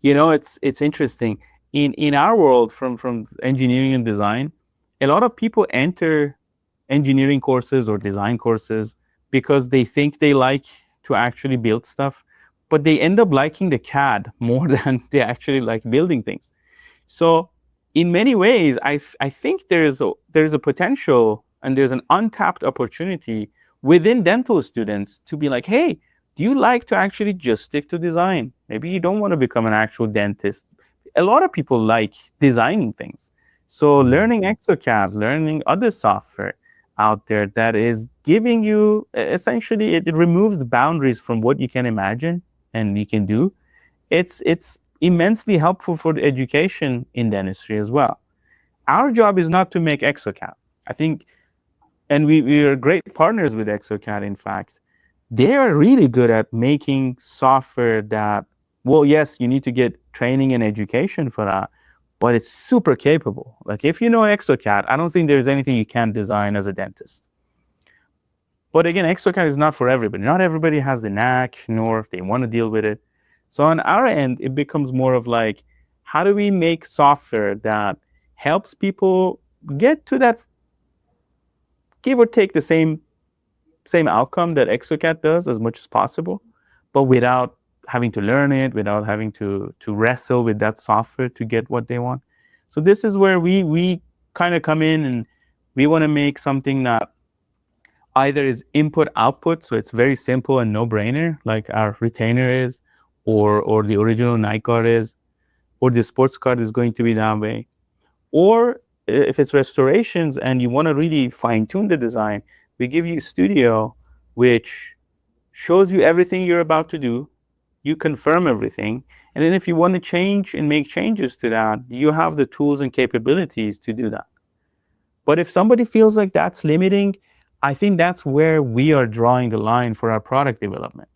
It's interesting. In our world, from engineering and design, a lot of people enter engineering courses or design courses because they think they like to actually build stuff, but they end up liking the CAD more than they actually like building things. So in many ways, I think there's a potential and there's an untapped opportunity within dental students to be like, hey, do you like to actually just stick to design? Maybe you don't want to become an actual dentist. A lot of people like designing things. So learning exocad, learning other software out there that is giving you essentially it removes the boundaries from what you can imagine and you can do. It's immensely helpful for the education in dentistry as well. Our job is not to make exocad. I think, and we are great partners with exocad, in fact. They are really good at making software that, well, yes, you need to get training and education for that, but it's super capable. Like if you know exocad, I don't think there's anything you can't design as a dentist. But again, exocad is not for everybody. Not everybody has the knack, nor they want to deal with it. So on our end, it becomes more of like, how do we make software that helps people get to that, give or take the same outcome that exocad does as much as possible, but without having to learn it, without having to wrestle with that software to get what they want. So this is where we kind of come in, and we want to make something that either is input output, so it's very simple and no brainer, like our retainer is, or the original night guard is, or the sports card is going to be that way. Or if it's restorations and you want to really fine tune the design, we give you Studio, which shows you everything you're about to do. You confirm everything. And then if you want to change and make changes to that, you have the tools and capabilities to do that. But if somebody feels like that's limiting, I think that's where we are drawing the line for our product development.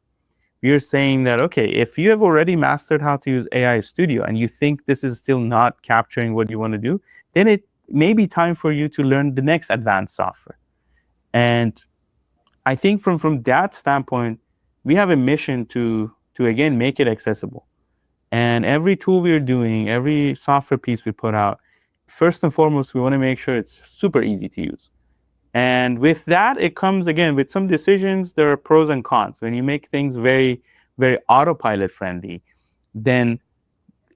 We are saying that, okay, if you have already mastered how to use AI Studio and you think this is still not capturing what you want to do, then it may be time for you to learn the next advanced software. And I think from that standpoint, we have a mission to again make it accessible. And every tool we're doing, every software piece we put out, first and foremost, we want to make sure it's super easy to use. And with that, it comes again with some decisions. There are pros and cons. When you make things very, very autopilot friendly, then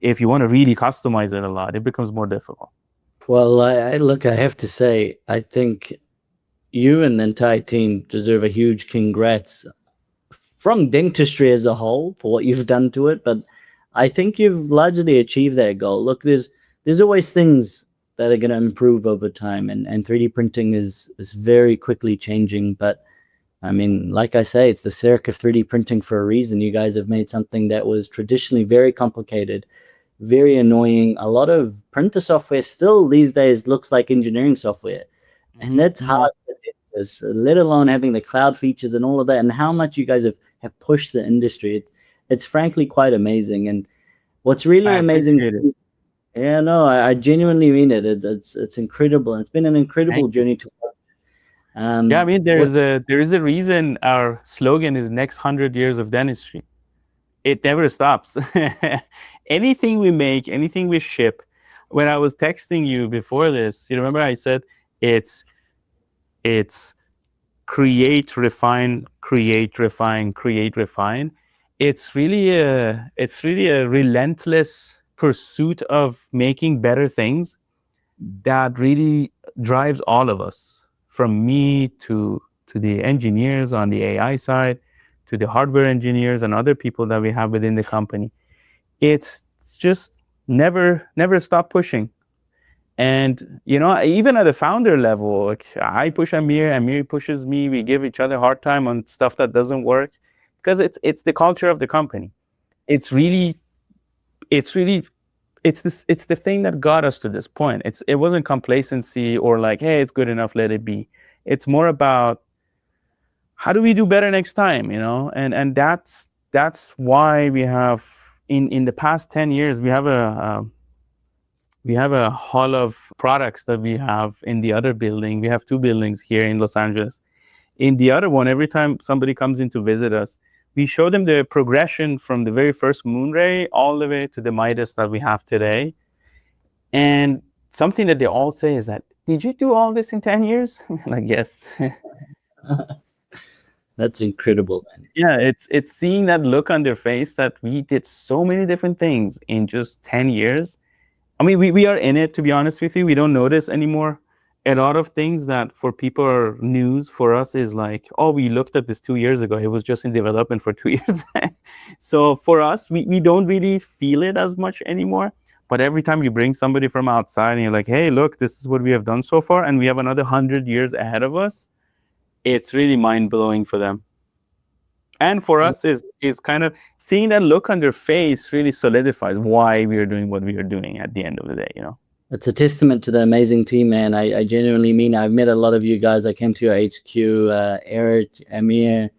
if you want to really customize it a lot, it becomes more difficult. Well, I look, I have to say, I think you and the entire team deserve a huge congrats from dentistry as a whole for what you've done to it. But I think you've largely achieved that goal. Look, there's always things that are going to improve over time, and 3D printing is very quickly changing. But I mean, like I say, it's the CEREC of 3D printing for a reason. You guys have made something that was traditionally very complicated, very annoying. A lot of printer software still these days looks like engineering software, and that's hard for dentists, let alone having the cloud features and all of that, and how much you guys have pushed the industry. It's frankly quite amazing. And what's really I amazing appreciate it. too, yeah, no, I genuinely mean it. It's incredible. It's been an incredible Thank you. journey to. Yeah, I mean, What there is a reason our slogan is next 100 years of dentistry. It never stops. Anything we make, anything we ship. When I was texting you before this, you remember I said it's it's create, refine, create, refine. It's really a relentless pursuit of making better things that really drives all of us, from me to the engineers on the AI side, to the hardware engineers and other people that we have within the company. It's just never stop pushing. And even at the founder level, like I push Amir pushes me. We give each other a hard time on stuff that doesn't work because it's the culture of the company. It's really it's really it's the thing that got us to this point. It wasn't complacency or like, hey, it's good enough, let it be. It's more about how do we do better next time, and that's why we have in the past 10 years we have a hall of products that we have in the other building. We have two buildings here in Los Angeles. In the other one, every time somebody comes in to visit us, We show them the progression from the very first moon ray all the way to the Midas that we have today. And something that they all say is that, did you do all this in 10 years? Like, yes. That's incredible, man. Yeah, it's seeing that look on their face that we did so many different things in just 10 years. I mean, we are in it, to be honest with you. We don't notice anymore. A lot of things that for people are news, for us is like, oh, we looked at this 2 years ago. It was just in development for 2 years. So for us, we don't really feel it as much anymore. But every time you bring somebody from outside and you're like, hey, look, this is what we have done so far, and we have another 100 years ahead of us, it's really mind blowing for them. And for us, is kind of seeing that look on their face really solidifies why we are doing what we are doing at the end of the day, you know? It's a testament to the amazing team, man. I genuinely mean, I've met a lot of you guys. I came to your HQ, Eric, Amir,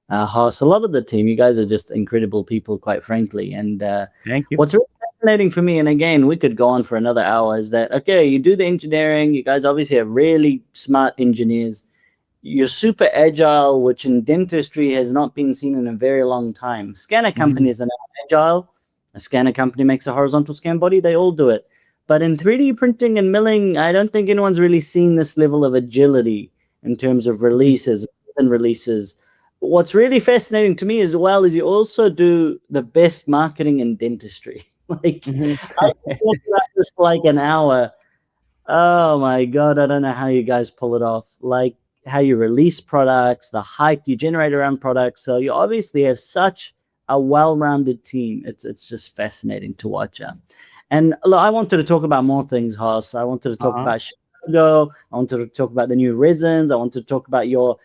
Haas, a lot of the team. You guys are just incredible people, quite frankly. And Thank you. what's really fascinating for me, and again, we could go on for another hour, is that, okay, you do the engineering. You guys obviously have really smart engineers. You're super agile, which in dentistry has not been seen in a very long time. Scanner companies are now agile. A scanner company makes a horizontal scan body, they all do it. But in 3D printing and milling, I don't think anyone's really seen this level of agility in terms of releases and releases. What's really fascinating to me as well is you also do the best marketing in dentistry. Like, I talked about this for like an hour. Oh my God, I don't know how you guys pull it off. Like, how you release products, the hype you generate around products. So you obviously have such a well-rounded team. It's just fascinating to watch. And look, I wanted to talk about more things, Haas. I wanted to talk about Chicago. I wanted to talk about the new resins. I wanted to talk about your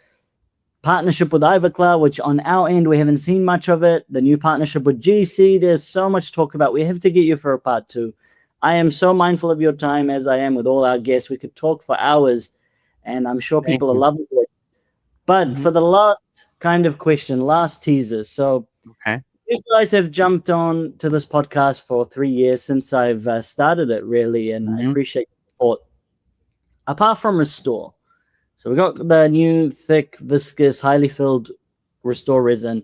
partnership with Ivoclar, which on our end, we haven't seen much of it. The new partnership with GC, there's so much to talk about. We have to get you for a part two. I am so mindful of your time, as I am with all our guests. We could talk for hours, and I'm sure Thank people are you. loving it. But for the last kind of question, last teaser. So Okay. you guys have jumped on to this podcast for 3 years since I've started it, really, and I appreciate your support. Apart from Restore, so we got the new thick, viscous, highly filled Restore resin.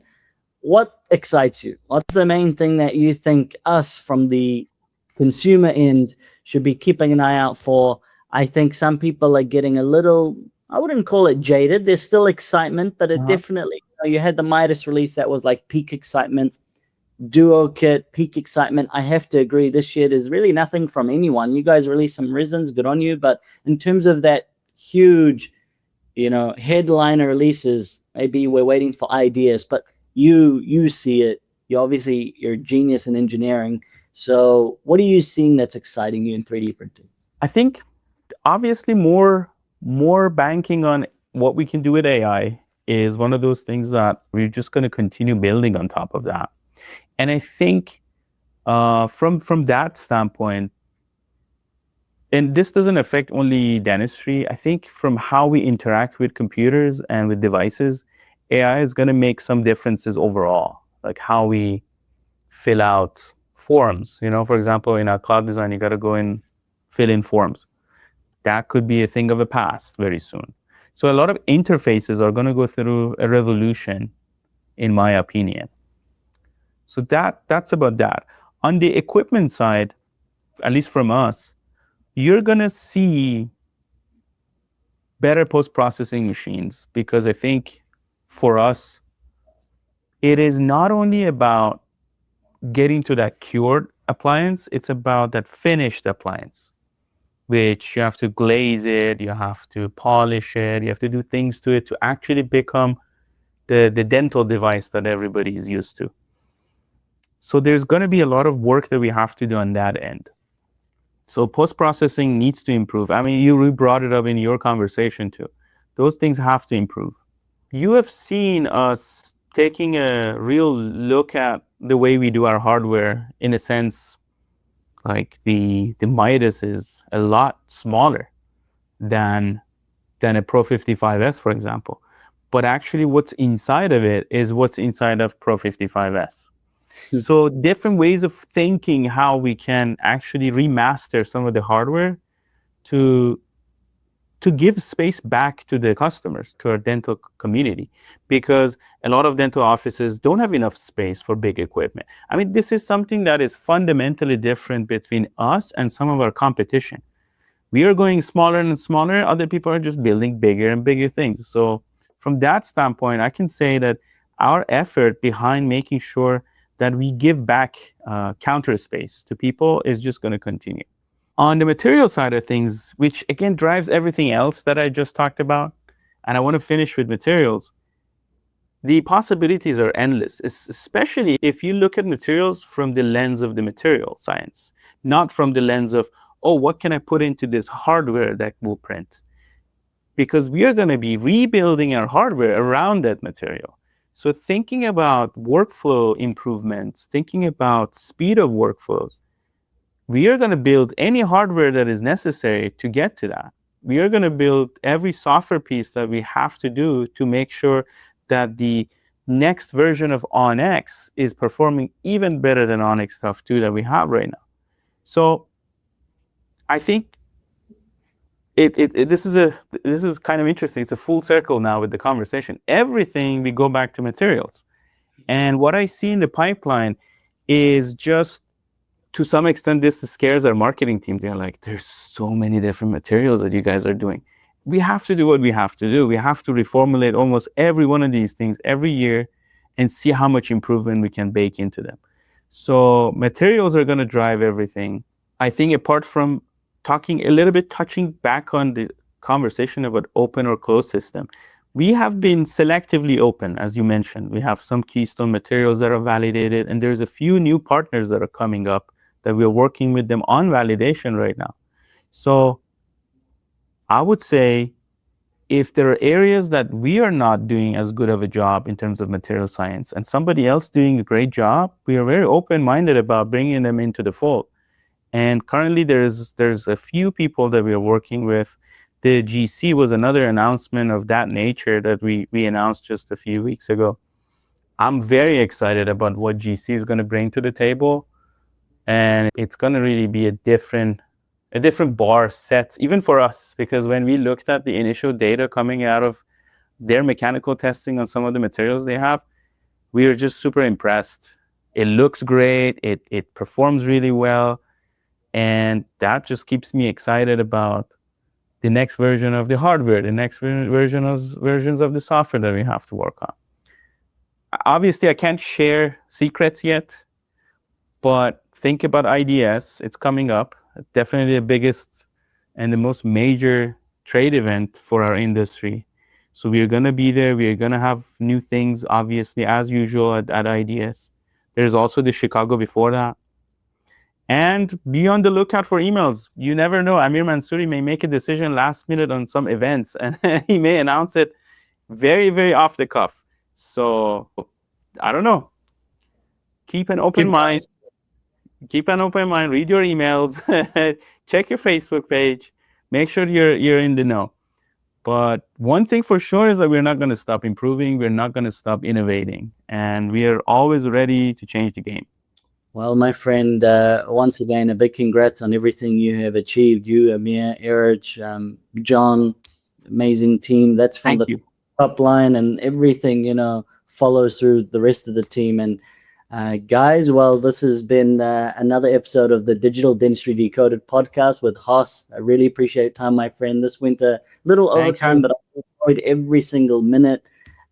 What excites you? What's the main thing that you think us from the consumer end should be keeping an eye out for? I think some people are getting a little, I wouldn't call it jaded. There's still excitement, but it definitely, you had the Midas release that was like peak excitement. Duo kit, peak excitement. I have to agree, this year there's really nothing from anyone. You guys released some resins, good on you. But in terms of that huge, headliner releases, maybe we're waiting for ideas, but you see it. You're a genius in engineering. So what are you seeing that's exciting you in 3D printing? I think obviously more banking on what we can do with AI is one of those things that we're just going to continue building on top of that. And I think from that standpoint, and this doesn't affect only dentistry, I think from how we interact with computers and with devices, AI is going to make some differences overall, like how we fill out forms. For example, in our cloud design, you got to go and fill in forms. That could be a thing of the past very soon. So a lot of interfaces are going to go through a revolution, in my opinion. So that's about that. On the equipment side, at least from us, you're going to see better post-processing machines, because I think for us, it is not only about getting to that cured appliance, it's about that finished appliance, which you have to glaze it, you have to polish it, you have to do things to it to actually become the dental device that everybody is used to. So there's going to be a lot of work that we have to do on that end. So post-processing needs to improve. I mean, you brought it up in your conversation too. Those things have to improve. You have seen us taking a real look at the way we do our hardware, in a sense, like the Midas is a lot smaller than a Pro 55S, for example. But actually what's inside of it is what's inside of Pro 55S. So different ways of thinking how we can actually remaster some of the hardware to to give space back to the customers, to our dental community, because a lot of dental offices don't have enough space for big equipment. I mean, this is something that is fundamentally different between us and some of our competition. We are going smaller and smaller. Other people are just building bigger and bigger things. So from that standpoint, I can say that our effort behind making sure that we give back counter space to people is just going to continue. On the material side of things, which again drives everything else that I just talked about, and I want to finish with materials, the possibilities are endless, especially if you look at materials from the lens of the material science, not from the lens of, oh, what can I put into this hardware that will print? Because we are going to be rebuilding our hardware around that material. So thinking about workflow improvements, thinking about speed of workflows, we are going to build any hardware that is necessary to get to that. We are going to build every software piece that we have to do to make sure that the next version of Onyx is performing even better than Onyx Stuff 2 that we have right now. So I think this is kind of interesting. It's a full circle now with the conversation. Everything we go back to materials. And what I see in the pipeline is just, to some extent, this scares our marketing team. They're like, there's so many different materials that you guys are doing. We have to do what we have to do. We have to reformulate almost every one of these things every year and see how much improvement we can bake into them. So materials are going to drive everything. I think apart from talking a little bit, touching back on the conversation about open or closed system, we have been selectively open, as you mentioned. We have some keystone materials that are validated, and there's a few new partners that are coming up that we're working with them on validation right now. So I would say if there are areas that we are not doing as good of a job in terms of material science and somebody else doing a great job, we are very open-minded about bringing them into the fold. And currently there's a few people that we are working with. The GC was another announcement of that nature that we announced just a few weeks ago. I'm very excited about what GC is going to bring to the table. And it's going to really be a different bar set, even for us, because when we looked at the initial data coming out of their mechanical testing on some of the materials they have, we were just super impressed. It looks great. It performs really well. And that just keeps me excited about the next version of the hardware, the next versions of the software that we have to work on. Obviously, I can't share secrets yet, but think about IDS. It's coming up. Definitely the biggest and the most major trade event for our industry. So we're going to be there. We're going to have new things, obviously, as usual at IDS. There's also the Chicago before that. And be on the lookout for emails. You never know. Amir Mansouri may make a decision last minute on some events, and he may announce it very, very off the cuff. So I don't know. Keep an open mind. Keep an open mind. Read your emails. Check your Facebook page. Make sure you're in the know. But one thing for sure is that we're not going to stop improving. We're not going to stop innovating. And we are always ready to change the game. Well, my friend, once again, a big congrats on everything you have achieved. You, Amir, Erich, John, amazing team. That's from Thank the you. top line, and everything, follows through the rest of the team. And guys, well, this has been another episode of the Digital Dentistry Decoded podcast with Hoss. I really appreciate time, my friend. This went a little overtime, but I enjoyed every single minute,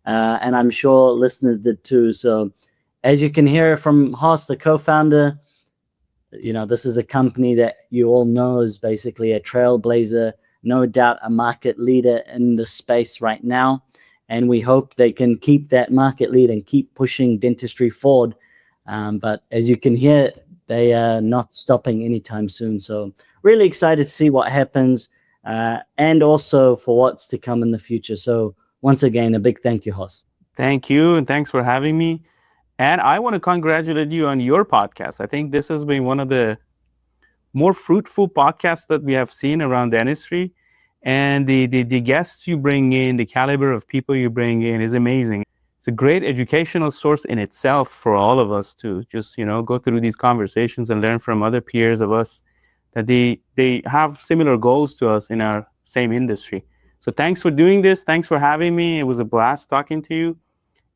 and I'm sure listeners did too. So as you can hear from Hoss, the co-founder, this is a company that you all know is basically a trailblazer, no doubt a market leader in the space right now. And we hope they can keep that market lead and keep pushing dentistry forward. But as you can hear, they are not stopping anytime soon. So really excited to see what happens and also for what's to come in the future. So once again, a big thank you, Hoss. Thank you, and thanks for having me. And I want to congratulate you on your podcast. I think this has been one of the more fruitful podcasts that we have seen around dentistry. And the guests you bring in, the caliber of people you bring in is amazing. It's a great educational source in itself for all of us to just, go through these conversations and learn from other peers of us that they have similar goals to us in our same industry. So thanks for doing this. Thanks for having me. It was a blast talking to you.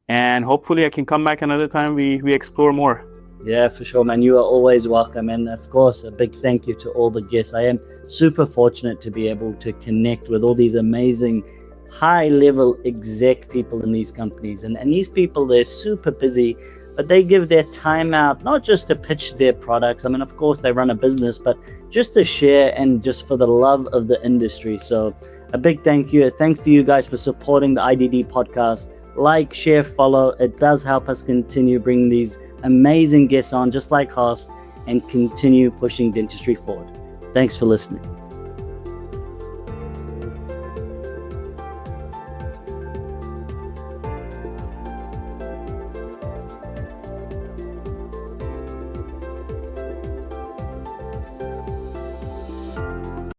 And hopefully I can come back another time we explore more. Yeah, for sure, man. You are always welcome. And of course, a big thank you to all the guests. I am super fortunate to be able to connect with all these amazing high-level exec people in these companies. And these people, they're super busy, but they give their time out, not just to pitch their products. I mean, of course, they run a business, but just to share and just for the love of the industry. So a big thank you. Thanks to you guys for supporting the IDD podcast. Like, share, follow. It does help us continue bringing these amazing guests on, just like Hoss, and continue pushing dentistry forward. Thanks for listening.